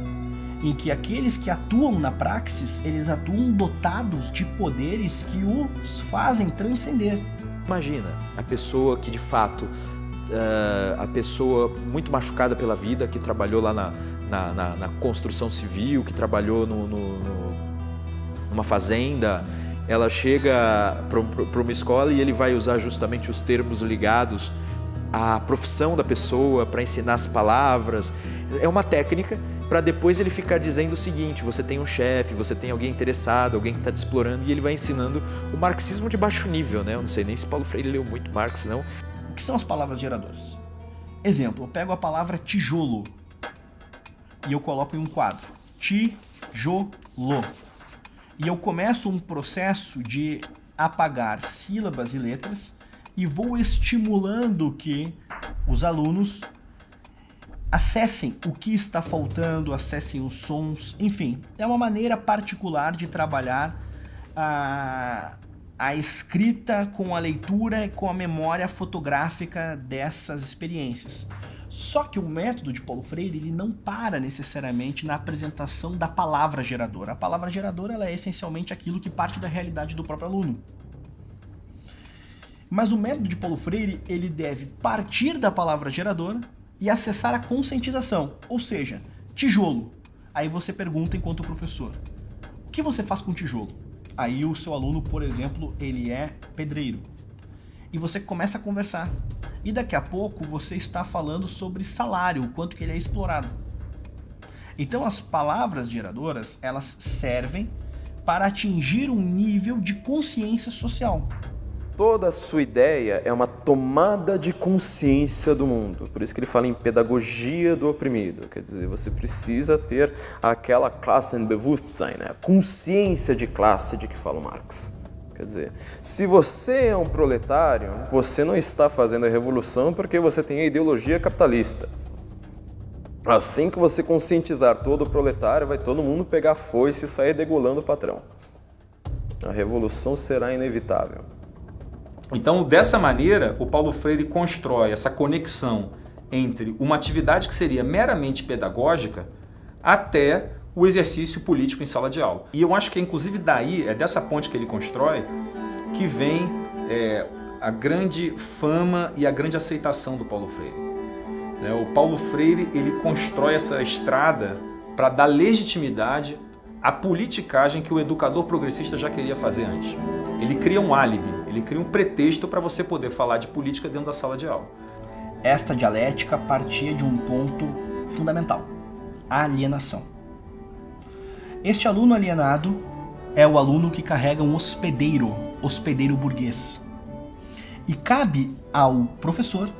D: em que aqueles que atuam na praxis, eles atuam dotados de poderes que os fazem transcender.
C: Imagina a pessoa que de fato, a pessoa muito machucada pela vida, que trabalhou lá na construção civil, que trabalhou numa fazenda, ela chega para uma escola e ele vai usar justamente os termos ligados à profissão da pessoa para ensinar as palavras. É uma técnica para depois ele ficar dizendo o seguinte: você tem um chefe, você tem alguém interessado, alguém que está te explorando, e ele vai ensinando o marxismo de baixo nível, né? Eu não sei nem se Paulo Freire leu muito Marx, não.
D: O que são as palavras geradoras? Exemplo, eu pego a palavra tijolo e eu coloco em um quadro. Tijolo. E eu começo um processo de apagar sílabas e letras e vou estimulando que os alunos acessem o que está faltando, acessem os sons, enfim. É uma maneira particular de trabalhar a escrita com a leitura e com a memória fotográfica dessas experiências. Só que o método de Paulo Freire ele não para necessariamente na apresentação da palavra geradora. A palavra geradora ela é essencialmente aquilo que parte da realidade do próprio aluno. Mas o método de Paulo Freire ele deve partir da palavra geradora e acessar a conscientização, ou seja, tijolo. Aí você pergunta enquanto professor, o que você faz com tijolo? Aí o seu aluno, por exemplo, ele é pedreiro. E você começa a conversar. E daqui a pouco você está falando sobre salário, o quanto que ele é explorado. Então as palavras geradoras, elas servem para atingir um nível de consciência social.
C: Toda a sua ideia é uma tomada de consciência do mundo. Por isso que ele fala em pedagogia do oprimido. Quer dizer, você precisa ter aquela Klassenbewusstsein, né? Consciência de classe de que fala o Marx. Quer dizer, se você é um proletário, você não está fazendo a revolução porque você tem a ideologia capitalista. Assim que você conscientizar todo o proletário, vai todo mundo pegar a foice e sair degolando o patrão. A revolução será inevitável.
N: Então, dessa maneira, o Paulo Freire constrói essa conexão entre uma atividade que seria meramente pedagógica até o exercício político em sala de aula. E eu acho que, inclusive, daí, é dessa ponte que ele constrói, que vem a grande fama e a grande aceitação do Paulo Freire. O Paulo Freire ele constrói essa estrada para dar legitimidade à politicagem que o educador progressista já queria fazer antes. Ele cria um álibi, ele cria um pretexto para você poder falar de política dentro da sala de aula.
D: Esta dialética partia de um ponto fundamental, a alienação. Este aluno alienado é o aluno que carrega um hospedeiro burguês. E cabe ao professor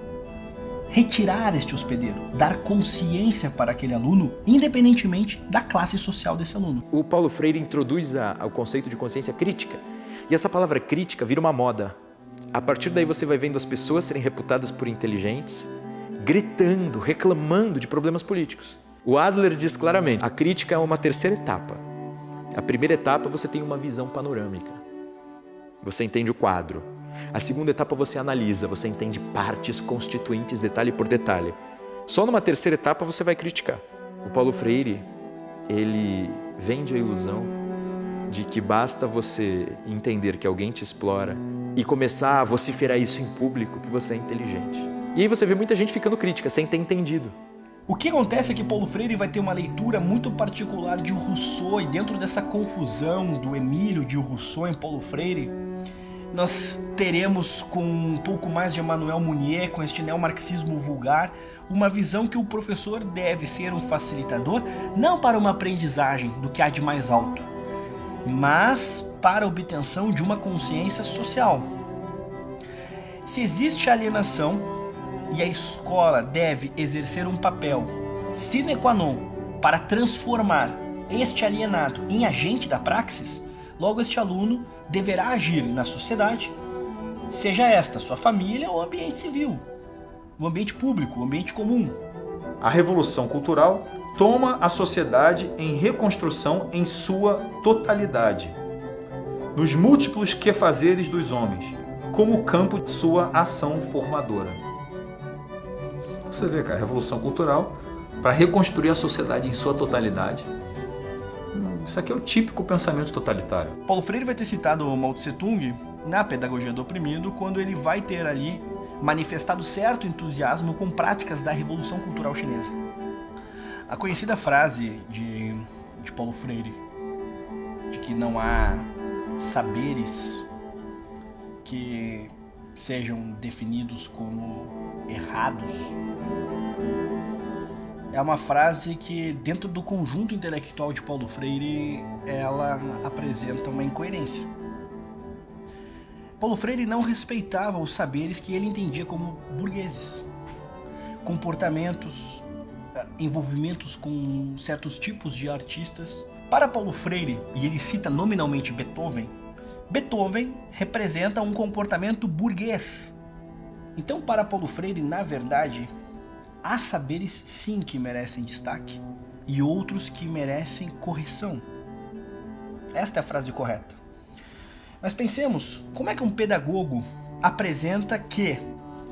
D: retirar este hospedeiro, dar consciência para aquele aluno, independentemente da classe social desse aluno.
C: O Paulo Freire introduz o conceito de consciência crítica. E essa palavra crítica vira uma moda. A partir daí você vai vendo as pessoas serem reputadas por inteligentes, gritando, reclamando de problemas políticos. O Adler diz claramente, a crítica é uma terceira etapa. A primeira etapa você tem uma visão panorâmica. Você entende o quadro. A segunda etapa você analisa, você entende partes constituintes, detalhe por detalhe. Só numa terceira etapa você vai criticar. O Paulo Freire, ele vende a ilusão de que basta você entender que alguém te explora e começar a vociferar isso em público que você é inteligente. E aí você vê muita gente ficando crítica, sem ter entendido.
D: O que acontece é que Paulo Freire vai ter uma leitura muito particular de Rousseau, e dentro dessa confusão do Emílio de Rousseau em Paulo Freire, nós teremos, com um pouco mais de Emmanuel Mounier, com este neomarxismo vulgar, uma visão que o professor deve ser um facilitador, não para uma aprendizagem do que há de mais alto, mas para a obtenção de uma consciência social. Se existe alienação, e a escola deve exercer um papel sine qua non para transformar este alienado em agente da praxis, logo este aluno deverá agir na sociedade, seja esta sua família ou ambiente civil, o ambiente público, o ambiente comum.
N: A revolução cultural toma a sociedade em reconstrução em sua totalidade, nos múltiplos quefazeres dos homens, como campo de sua ação formadora. Você vê que a revolução cultural, para reconstruir a sociedade em sua totalidade, isso aqui é o típico pensamento totalitário.
D: Paulo Freire vai ter citado o Mao Tse Tung na Pedagogia do Oprimido, quando ele vai ter ali manifestado certo entusiasmo com práticas da Revolução Cultural Chinesa. A conhecida frase de Paulo Freire, de que não há saberes que sejam definidos como errados, é uma frase que, dentro do conjunto intelectual de Paulo Freire, ela apresenta uma incoerência. Paulo Freire não respeitava os saberes que ele entendia como burgueses. Comportamentos, envolvimentos com certos tipos de artistas. Para Paulo Freire, e ele cita nominalmente Beethoven, Beethoven representa um comportamento burguês. Então, para Paulo Freire, na verdade, há saberes sim que merecem destaque e outros que merecem correção. Esta é a frase correta. Mas pensemos, como é que um pedagogo apresenta que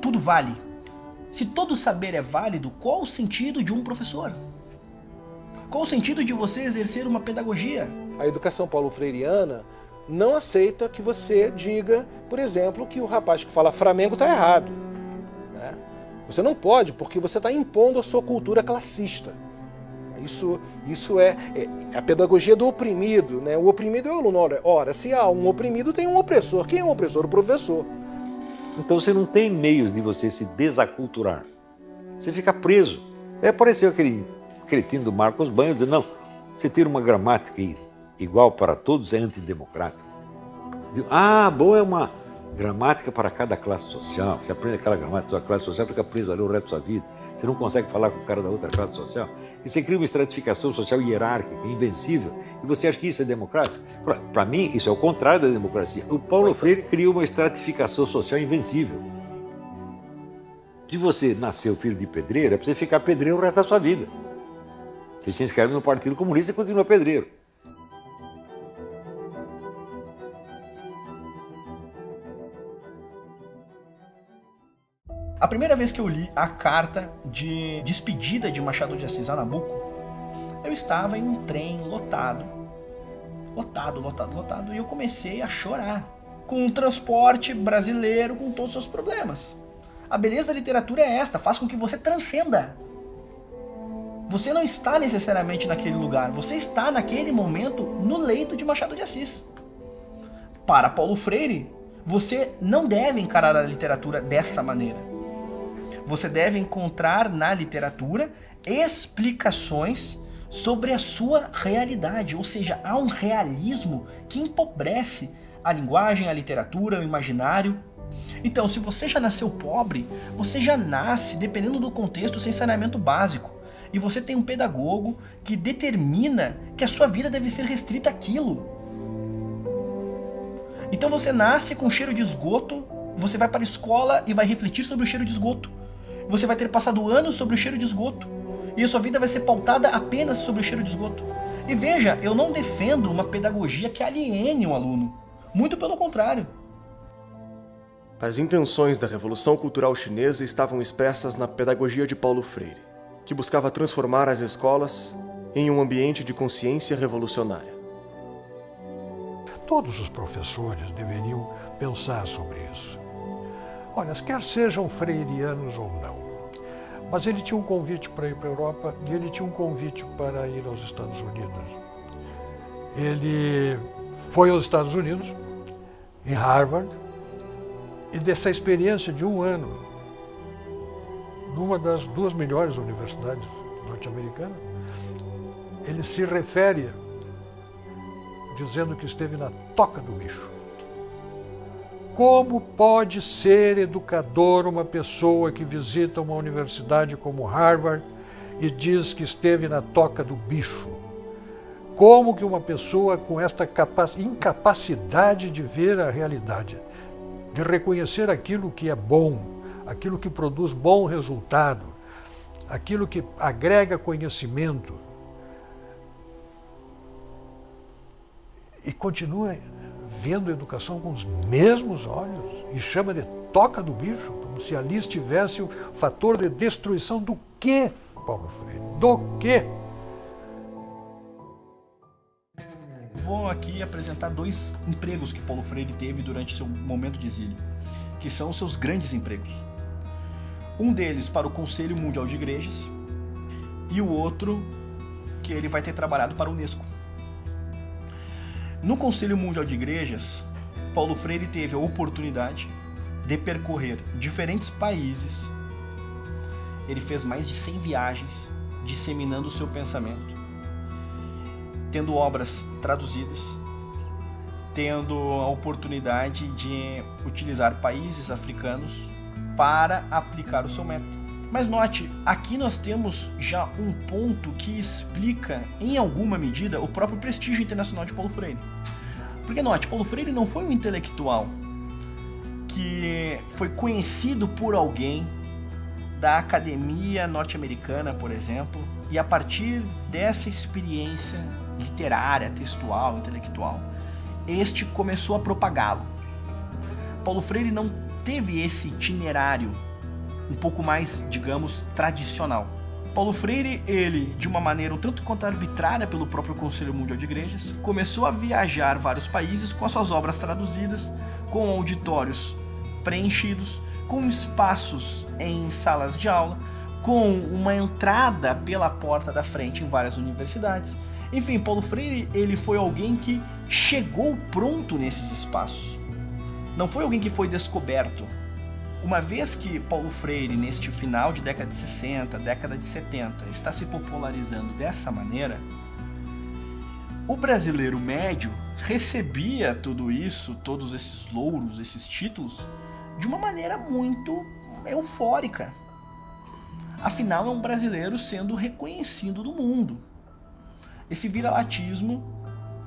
D: tudo vale? Se todo saber é válido, qual o sentido de um professor? Qual o sentido de você exercer uma pedagogia?
O: A educação paulo-freiriana não aceita que você diga, por exemplo, que o rapaz que fala Flamengo está errado. Né? Você não pode, porque você está impondo a sua cultura classista. Isso é a pedagogia do oprimido. Né? O oprimido é o aluno. Ora, se há um oprimido, tem um opressor. Quem é o opressor? O professor.
E: Então você não tem meios de você se desaculturar. Você fica preso. Apareceu aquele cretino do Marcos Banho dizendo, não, você ter uma gramática igual para todos é antidemocrático. Bom, é uma gramática para cada classe social. Você aprende aquela gramática, sua classe social fica preso ali o resto da sua vida. Você não consegue falar com o cara da outra classe social. E você cria uma estratificação social hierárquica, invencível, e você acha que isso é democrático? Para mim, isso é o contrário da democracia. O Paulo Freire criou uma estratificação social invencível. Se você nasceu filho de pedreiro, é para você ficar pedreiro o resto da sua vida. Você se inscreve no Partido Comunista e continua pedreiro.
D: A primeira vez que eu li a carta de despedida de Machado de Assis a Nabuco, eu estava em um trem lotado, e eu comecei a chorar. Com o transporte brasileiro, com todos os seus problemas. A beleza da literatura é esta, faz com que você transcenda. Você não está necessariamente naquele lugar, você está naquele momento no leito de Machado de Assis. Para Paulo Freire, você não deve encarar a literatura dessa maneira. Você deve encontrar na literatura explicações sobre a sua realidade, ou seja, há um realismo que empobrece a linguagem, a literatura, o imaginário. Então, se você já nasceu pobre, você já nasce, dependendo do contexto, sem saneamento básico. E você tem um pedagogo que determina que a sua vida deve ser restrita àquilo. Então você nasce com cheiro de esgoto, você vai para a escola e vai refletir sobre o cheiro de esgoto. Você vai ter passado anos sobre o cheiro de esgoto. E a sua vida vai ser pautada apenas sobre o cheiro de esgoto. E veja, eu não defendo uma pedagogia que aliene o aluno. Muito pelo contrário.
A: As intenções da Revolução Cultural Chinesa estavam expressas na pedagogia de Paulo Freire, que buscava transformar as escolas em um ambiente de consciência revolucionária.
J: Todos os professores deveriam pensar sobre isso. Olha, quer sejam freirianos ou não, mas ele tinha um convite para ir para a Europa e ele tinha um convite para ir aos Estados Unidos. Ele foi aos Estados Unidos, em Harvard, e dessa experiência de um ano, numa das 2 melhores universidades norte-americanas, ele se refere dizendo que esteve na toca do bicho. Como pode ser educador uma pessoa que visita uma universidade como Harvard e diz que esteve na toca do bicho. Como que uma pessoa com esta incapacidade de ver a realidade, de reconhecer aquilo que é bom, aquilo que produz bom resultado, aquilo que agrega conhecimento, e continua vendo a educação com os mesmos olhos e chama de toca do bicho, como se ali estivesse o fator de destruição do quê, Paulo Freire? Do quê?
D: Vou aqui apresentar 2 empregos que Paulo Freire teve durante seu momento de exílio, que são os seus grandes empregos. Um deles para o Conselho Mundial de Igrejas e o outro que ele vai ter trabalhado para a Unesco. No Conselho Mundial de Igrejas, Paulo Freire teve a oportunidade de percorrer diferentes países. Ele fez mais de 100 viagens, disseminando o seu pensamento, tendo obras traduzidas, tendo a oportunidade de utilizar países africanos para aplicar o seu método. Mas note, aqui nós temos já um ponto que explica, em alguma medida, o próprio prestígio internacional de Paulo Freire. Porque note, Paulo Freire não foi um intelectual que foi conhecido por alguém da academia norte-americana, por exemplo, e a partir dessa experiência literária, textual, intelectual, este começou a propagá-lo. Paulo Freire não teve esse itinerário um pouco mais, digamos, tradicional. Paulo Freire, ele, de uma maneira um tanto quanto arbitrária pelo próprio Conselho Mundial de Igrejas, começou a viajar vários países com as suas obras traduzidas, com auditórios preenchidos, com espaços em salas de aula, com uma entrada pela porta da frente em várias universidades. Enfim, Paulo Freire, ele foi alguém que chegou pronto nesses espaços. Não foi alguém que foi descoberto. Uma vez que Paulo Freire, neste final de década de 60, década de 70, está se popularizando dessa maneira, o brasileiro médio recebia tudo isso, todos esses louros, esses títulos, de uma maneira muito eufórica. Afinal, é um brasileiro sendo reconhecido do mundo. Esse viralatismo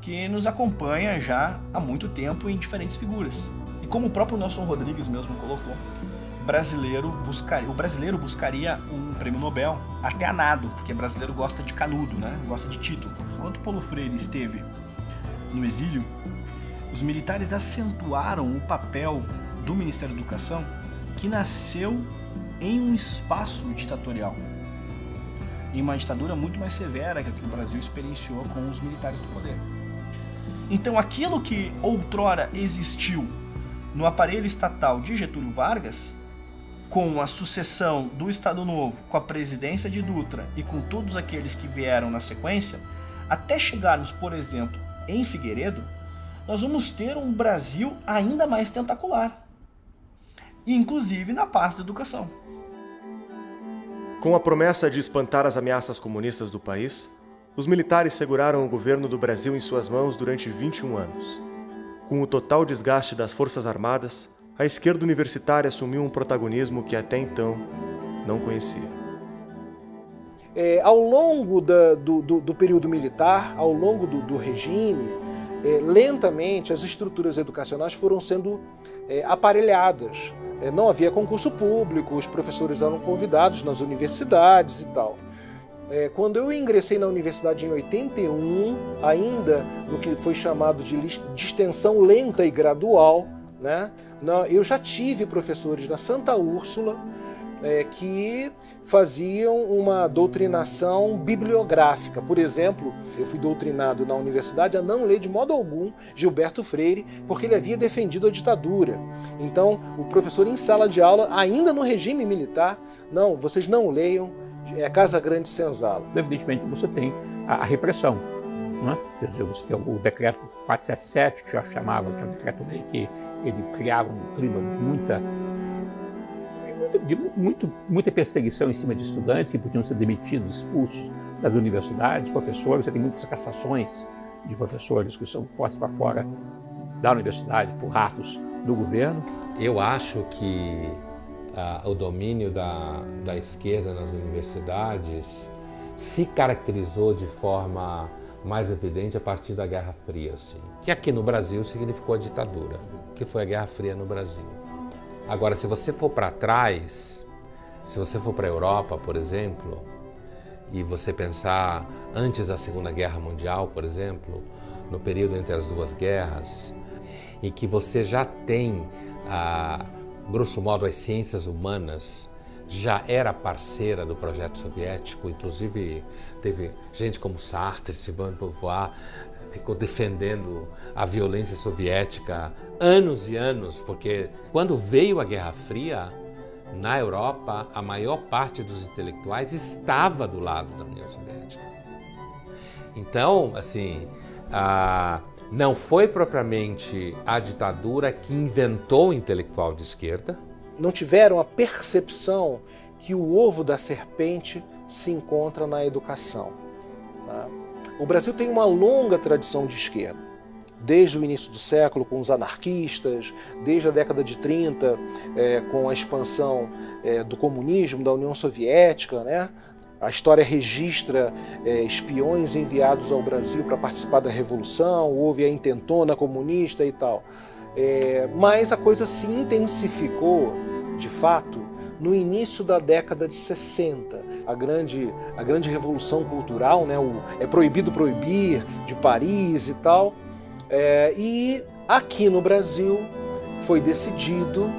D: que nos acompanha já há muito tempo em diferentes figuras. E como o próprio Nelson Rodrigues mesmo colocou, o brasileiro buscaria um prêmio Nobel até a nado, porque brasileiro gosta de canudo, né? Gosta de título. Enquanto Paulo Freire esteve no exílio, os militares acentuaram o papel do Ministério da Educação, que nasceu em um espaço ditatorial, em uma ditadura muito mais severa que a que o Brasil experienciou com os militares do poder. Então aquilo que outrora existiu no aparelho estatal de Getúlio Vargas, com a sucessão do Estado Novo, com a presidência de Dutra e com todos aqueles que vieram na sequência, até chegarmos, por exemplo, em Figueiredo, nós vamos ter um Brasil ainda mais tentacular, inclusive na parte da educação.
A: Com a promessa de espantar as ameaças comunistas do país, os militares seguraram o governo do Brasil em suas mãos durante 21 anos. Com o total desgaste das Forças Armadas, a esquerda universitária assumiu um protagonismo que até então não conhecia.
O: Ao longo do período militar, ao longo do regime, lentamente as estruturas educacionais foram sendo aparelhadas. Não havia concurso público, os professores eram convidados nas universidades e tal. Quando eu ingressei na universidade em 81, ainda no que foi chamado de extensão lenta e gradual, né, eu já tive professores na Santa Úrsula que faziam uma doutrinação bibliográfica. Por exemplo, eu fui doutrinado na universidade a não ler de modo algum Gilberto Freire, porque ele havia defendido a ditadura. Então, o professor em sala de aula, ainda no regime militar, não, vocês não leiam Casa Grande Senzala.
F: Evidentemente, você tem a repressão. Não é? Quer dizer, você tem o decreto 477, que já chamava, que é um decreto-lei que ele criava um clima de muita perseguição em cima de estudantes que podiam ser demitidos, expulsos das universidades, professores. Você tem muitas cassações de professores que são postos para fora da universidade por ratos do governo.
P: Eu acho que o domínio da esquerda nas universidades se caracterizou de forma mais evidente a partir da Guerra Fria, assim, que aqui no Brasil significou a ditadura, que foi a Guerra Fria no Brasil. Agora, se você for para trás, se você for para a Europa, por exemplo, e você pensar antes da Segunda Guerra Mundial, por exemplo, no período entre as duas guerras, em que você já tem, grosso modo, as ciências humanas, já era parceira do projeto soviético, inclusive teve gente como Sartre, Simone de Beauvoir, ficou defendendo a violência soviética anos e anos, porque quando veio a Guerra Fria, na Europa, a maior parte dos intelectuais estava do lado da União Soviética. Então, assim, não foi propriamente a ditadura que inventou o intelectual de esquerda.
O: Não tiveram a percepção que o ovo da serpente se encontra na educação. O Brasil tem uma longa tradição de esquerda, desde o início do século com os anarquistas, desde a década de 30 com a expansão do comunismo, da União Soviética, né? A história registra espiões enviados ao Brasil para participar da Revolução, houve a intentona comunista e tal. Mas a coisa se intensificou, de fato, no início da década de 60. A grande revolução cultural, né? É proibido proibir, de Paris e tal. E aqui no Brasil foi decidido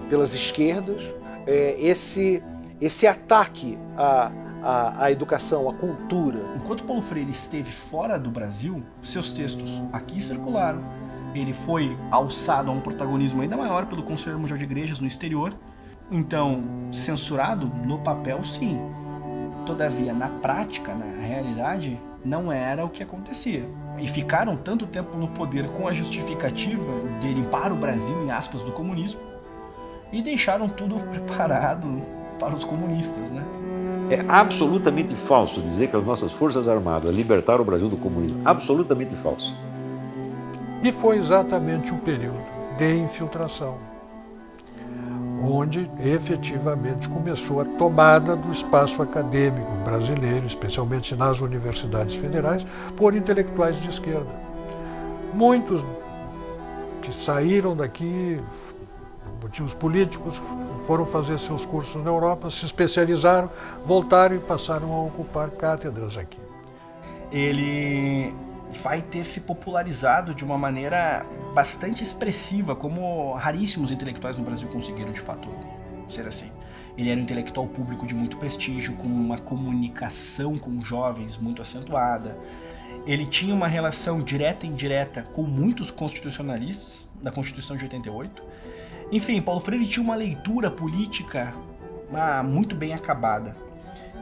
O: pelas esquerdas esse ataque à educação, à cultura.
D: Enquanto Paulo Freire esteve fora do Brasil, seus textos aqui circularam. Ele foi alçado a um protagonismo ainda maior pelo Conselho Mundial de Igrejas no exterior. Então, censurado no papel, sim. Todavia, na prática, na realidade, não era o que acontecia. E ficaram tanto tempo no poder com a justificativa de limpar o Brasil, em aspas, do comunismo, e deixaram tudo preparado para os comunistas, né?
E: É absolutamente falso dizer que as nossas Forças Armadas libertaram o Brasil do comunismo. Absolutamente falso.
J: E foi exatamente um período de infiltração, onde efetivamente começou a tomada do espaço acadêmico brasileiro, especialmente nas universidades federais, por intelectuais de esquerda. Muitos que saíram daqui, por motivos políticos, foram fazer seus cursos na Europa, se especializaram, voltaram e passaram a ocupar cátedras aqui.
D: Ele vai ter se popularizado de uma maneira bastante expressiva, como raríssimos intelectuais no Brasil conseguiram de fato ser assim. Ele era um intelectual público de muito prestígio, com uma comunicação com jovens muito acentuada. Ele tinha uma relação direta e indireta com muitos constitucionalistas da Constituição de 88. Enfim, Paulo Freire tinha uma leitura política muito bem acabada,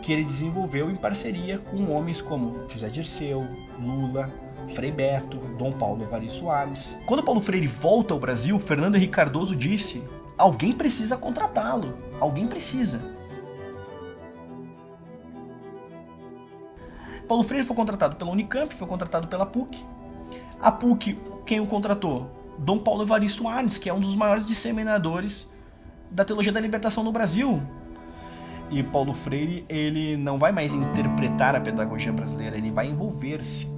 D: que ele desenvolveu em parceria com homens como José Dirceu, Lula, Frei Beto, Dom Paulo Evaristo Soares. Quando Paulo Freire volta ao Brasil, Fernando Henrique Cardoso disse: alguém precisa contratá-lo, alguém precisa. Paulo Freire foi contratado pela Unicamp, foi contratado pela PUC. A PUC, quem o contratou? Dom Paulo Evaristo Soares, que é um dos maiores disseminadores da teologia da libertação no Brasil. E Paulo Freire, ele não vai mais interpretar a pedagogia brasileira, ele vai envolver-se.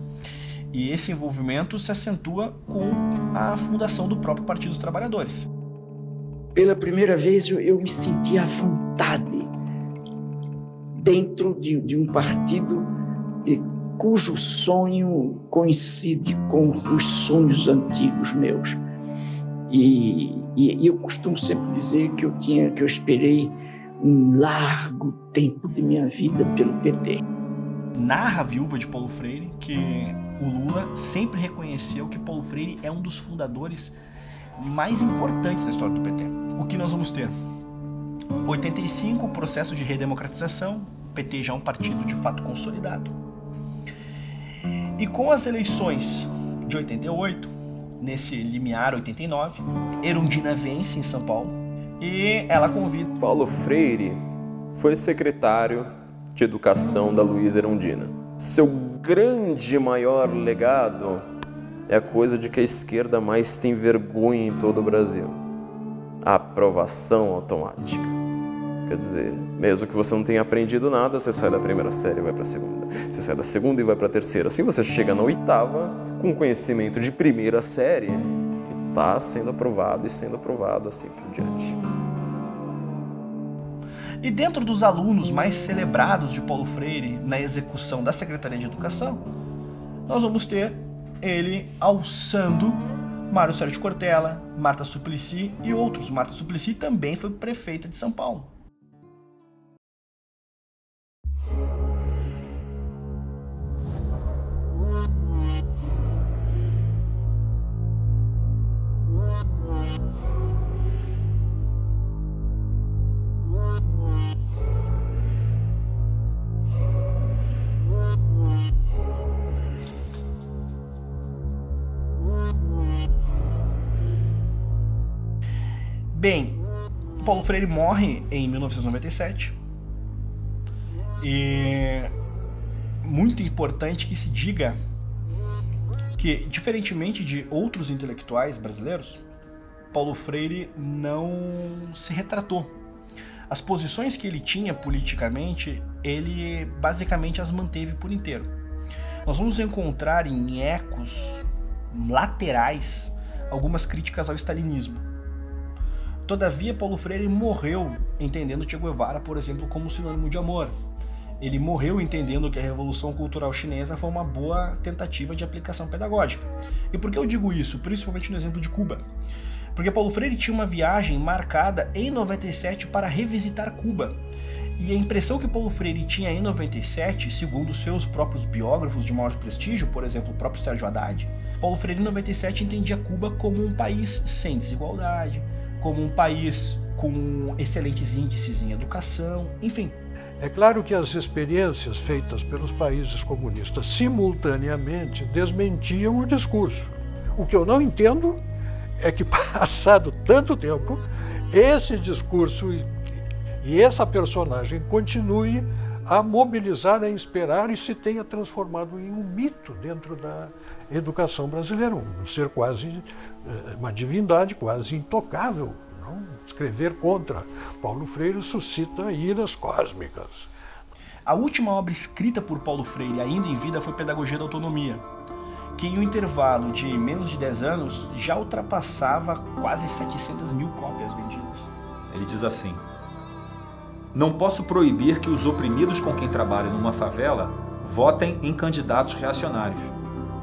D: E esse envolvimento se acentua com a fundação do próprio Partido dos Trabalhadores.
B: Pela primeira vez eu me senti à vontade dentro de um partido cujo sonho coincide com os sonhos antigos meus. E eu costumo sempre dizer que eu esperei um largo tempo de minha vida pelo PT.
D: Narra a viúva de Paulo Freire que o Lula sempre reconheceu que Paulo Freire é um dos fundadores mais importantes da história do PT. O que nós vamos ter? 85, processo de redemocratização, o PT já é um partido de fato consolidado. E com as eleições de 88, nesse limiar 89, Erundina vence em São Paulo e ela convida...
C: Paulo Freire foi secretário de Educação da Luísa Erundina. Seu grande maior legado é a coisa de que a esquerda mais tem vergonha em todo o Brasil: a aprovação automática. Quer dizer, mesmo que você não tenha aprendido nada, você sai da primeira série e vai para a segunda. Você sai da segunda e vai para a terceira. Assim você chega na oitava com conhecimento de primeira série e está sendo aprovado e sendo aprovado assim por diante.
D: E dentro dos alunos mais celebrados de Paulo Freire na execução da Secretaria de Educação, nós vamos ter ele alçando Mário Sérgio Cortella, Marta Suplicy e outros. Marta Suplicy também foi prefeita de São Paulo. Bem, Paulo Freire morre em 1997 e muito importante que se diga que, diferentemente de outros intelectuais brasileiros, Paulo Freire não se retratou. As posições que ele tinha politicamente, ele basicamente as manteve por inteiro. Nós vamos encontrar em ecos laterais algumas críticas ao stalinismo. Todavia, Paulo Freire morreu entendendo Che Guevara, por exemplo, como sinônimo de amor. Ele morreu entendendo que a Revolução Cultural Chinesa foi uma boa tentativa de aplicação pedagógica. E por que eu digo isso? Principalmente no exemplo de Cuba. Porque Paulo Freire tinha uma viagem marcada em 97 para revisitar Cuba. E a impressão que Paulo Freire tinha em 97, segundo seus próprios biógrafos de maior prestígio, por exemplo, o próprio Sérgio Haddad, Paulo Freire em 97 entendia Cuba como um país sem desigualdade, como um país com excelentes índices em educação, enfim.
J: É claro que as experiências feitas pelos países comunistas simultaneamente desmentiam o discurso. O que eu não entendo é que, passado tanto tempo, esse discurso e essa personagem continue a mobilizar, a inspirar e se tenha transformado em um mito dentro da educação brasileira, um ser quase, uma divindade quase intocável. Não? Escrever contra Paulo Freire suscita iras cósmicas.
D: A última obra escrita por Paulo Freire, ainda em vida, foi Pedagogia da Autonomia, que em um intervalo de menos de 10 anos já ultrapassava quase 700 mil cópias vendidas.
N: Ele diz assim: não posso proibir que os oprimidos com quem trabalho numa favela votem em candidatos reacionários,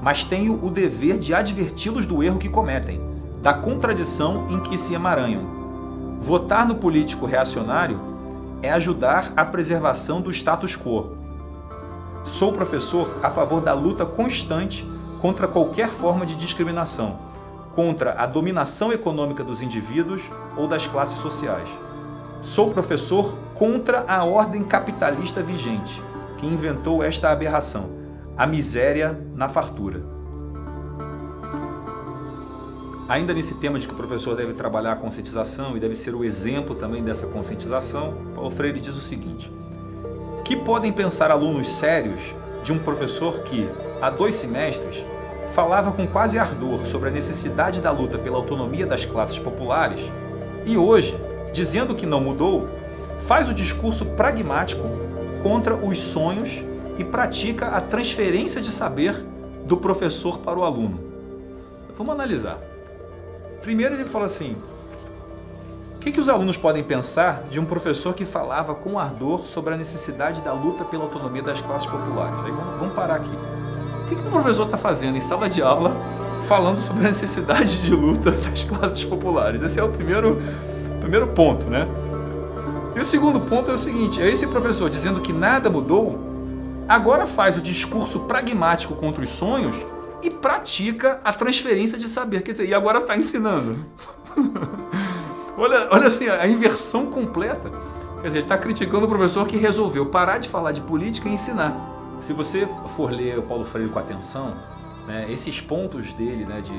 N: mas tenho o dever de adverti-los do erro que cometem, da contradição em que se emaranham. Votar no político reacionário é ajudar a preservação do status quo. Sou professor a favor da luta constante contra qualquer forma de discriminação, contra a dominação econômica dos indivíduos ou das classes sociais. Sou professor contra a ordem capitalista vigente, que inventou esta aberração, a miséria na fartura. Ainda nesse tema de que o professor deve trabalhar a conscientização e deve ser o exemplo também dessa conscientização, Paulo Freire diz o seguinte: que podem pensar alunos sérios de um professor que, há 2 semestres, falava com quase ardor sobre a necessidade da luta pela autonomia das classes populares e hoje, dizendo que não mudou, faz o discurso pragmático contra os sonhos e pratica a transferência de saber do professor para o aluno? Vamos analisar. Primeiro ele fala assim: o que os alunos podem pensar de um professor que falava com ardor sobre a necessidade da luta pela autonomia das classes populares? Aí vamos parar aqui. O que o professor está fazendo em sala de aula falando sobre a necessidade de luta das classes populares? Esse é o primeiro ponto, né? E o segundo ponto é o seguinte: é esse professor dizendo que nada mudou, agora faz o discurso pragmático contra os sonhos e pratica a transferência de saber. Quer dizer, e agora está ensinando. olha assim, a inversão completa. Quer dizer, ele está criticando o professor que resolveu parar de falar de política e ensinar. Se você for ler o Paulo Freire com atenção, né, esses pontos dele, né, de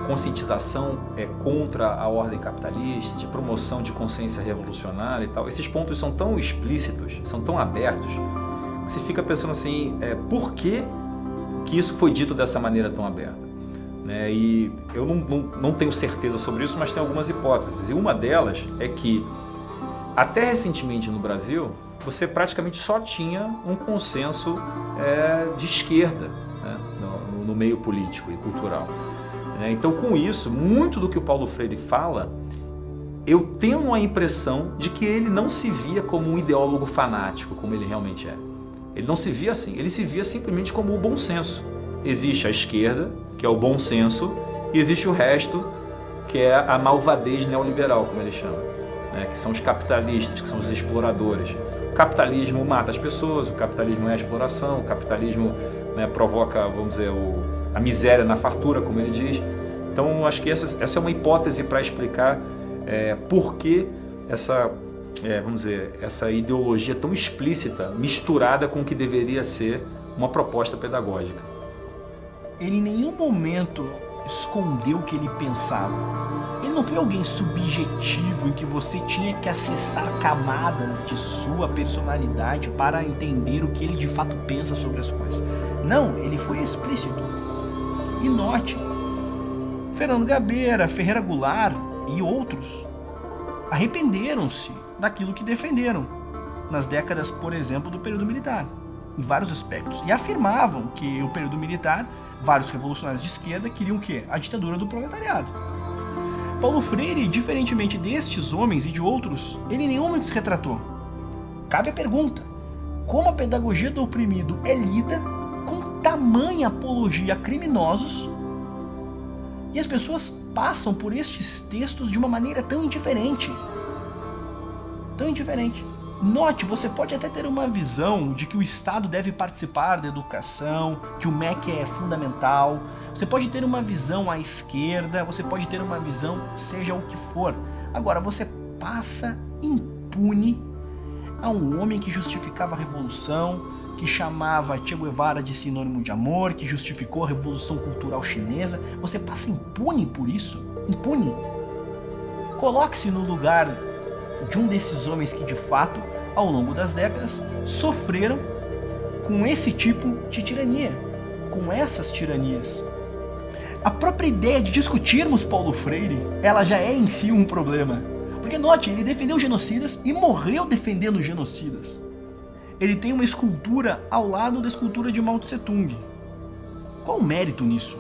N: conscientização contra a ordem capitalista, de promoção de consciência revolucionária e tal, esses pontos são tão explícitos, são tão abertos, que você fica pensando assim, por que isso foi dito dessa maneira tão aberta? Né? E eu não tenho certeza sobre isso, mas tem algumas hipóteses. E uma delas é que Até recentemente no Brasil, você praticamente só tinha um consenso de esquerda, né, no meio político e cultural. Então, com isso, muito do que o Paulo Freire fala, eu tenho a impressão de que ele não se via como um ideólogo fanático, como ele realmente é. Ele não se via assim, ele se via simplesmente como o bom senso. Existe a esquerda, que é o bom senso, e existe o resto, que é a malvadez neoliberal, como ele chama, né? Que são os capitalistas, que são os exploradores. O capitalismo mata as pessoas, o capitalismo é a exploração, o capitalismo, né, provoca, vamos dizer, a miséria na fartura, como ele diz. Então, acho que essa é uma hipótese para explicar por que vamos dizer, essa ideologia tão explícita, misturada com o que deveria ser uma proposta pedagógica.
D: Ele em nenhum momento escondeu o que ele pensava. Ele não foi alguém subjetivo em que você tinha que acessar camadas de sua personalidade para entender o que ele de fato pensa sobre as coisas. Não, ele foi explícito. E note, Fernando Gabeira, Ferreira Goulart e outros arrependeram-se daquilo que defenderam nas décadas, por exemplo, do período militar, em vários aspectos, e afirmavam que o período militar, vários revolucionários de esquerda queriam o quê? A ditadura do proletariado. Paulo Freire, diferentemente destes homens e de outros, ele em nenhum momento se retratou. Cabe a pergunta: como a pedagogia do oprimido é lida com tamanha apologia a criminosos e as pessoas passam por estes textos de uma maneira tão indiferente? Tão indiferente. Note, você pode até ter uma visão de que o Estado deve participar da educação, que o MEC é fundamental, você pode ter uma visão à esquerda, você pode ter uma visão seja o que for. Agora, você passa impune a um homem que justificava a revolução, que chamava Che Guevara de sinônimo de amor, que justificou a revolução cultural chinesa. Você passa impune por isso? Impune? Coloque-se no lugar de um desses homens que de fato, ao longo das décadas, sofreram com esse tipo de tirania, com essas tiranias. A própria ideia de discutirmos Paulo Freire, ela já é em si um problema. Porque note, ele defendeu genocidas e morreu defendendo genocidas. Ele tem uma escultura ao lado da escultura de Mao Tse Tung. Qual o mérito nisso?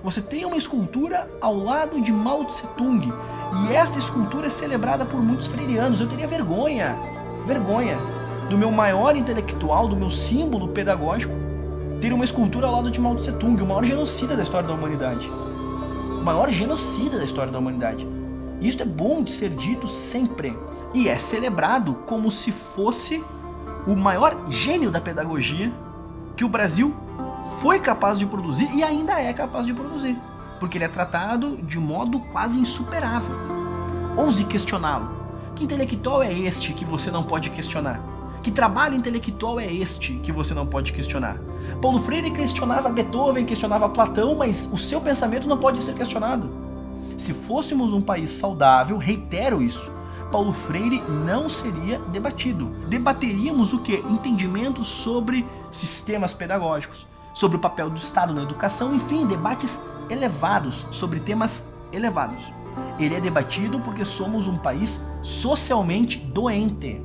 D: Você tem uma escultura ao lado de Mao Tse Tung, e esta escultura é celebrada por muitos freirianos. Eu teria vergonha do meu maior intelectual, do meu símbolo pedagógico, ter uma escultura ao lado de Mao Tse Tung, o maior genocida da história da humanidade. O maior genocida da história da humanidade. Isso é bom de ser dito sempre. E é celebrado como se fosse o maior gênio da pedagogia que o Brasil foi capaz de produzir e ainda é capaz de produzir. Porque ele é tratado de modo quase insuperável. Ouse questioná-lo. Que intelectual é este que você não pode questionar? Que trabalho intelectual é este que você não pode questionar? Paulo Freire questionava Beethoven, questionava Platão, mas o seu pensamento não pode ser questionado. Se fôssemos um país saudável, reitero isso, Paulo Freire não seria debatido. Debateríamos o quê? Entendimentos sobre sistemas pedagógicos, sobre o papel do Estado na educação, enfim, debates elevados sobre temas elevados. Ele é debatido porque somos um país socialmente doente.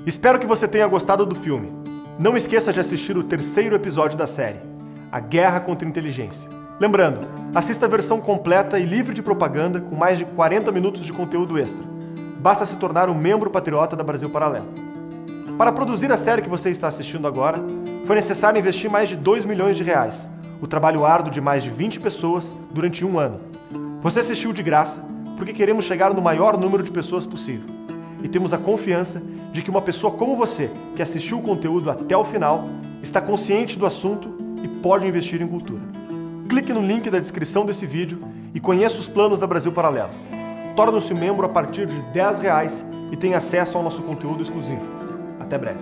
A: Espero que você tenha gostado do filme. Não esqueça de assistir o 3º episódio da série, A Guerra contra a Inteligência. Lembrando, assista a versão completa e livre de propaganda com mais de 40 minutos de conteúdo extra. Basta se tornar um membro patriota da Brasil Paralelo. Para produzir a série que você está assistindo agora, foi necessário investir mais de R$2 milhões, o trabalho árduo de mais de 20 pessoas durante um ano. Você assistiu de graça porque queremos chegar no maior número de pessoas possível. E temos a confiança de que uma pessoa como você, que assistiu o conteúdo até o final, está consciente do assunto e pode investir em cultura. Clique no link da descrição desse vídeo e conheça os planos da Brasil Paralelo. Torne-se membro a partir de R$10 e tenha acesso ao nosso conteúdo exclusivo. Até breve.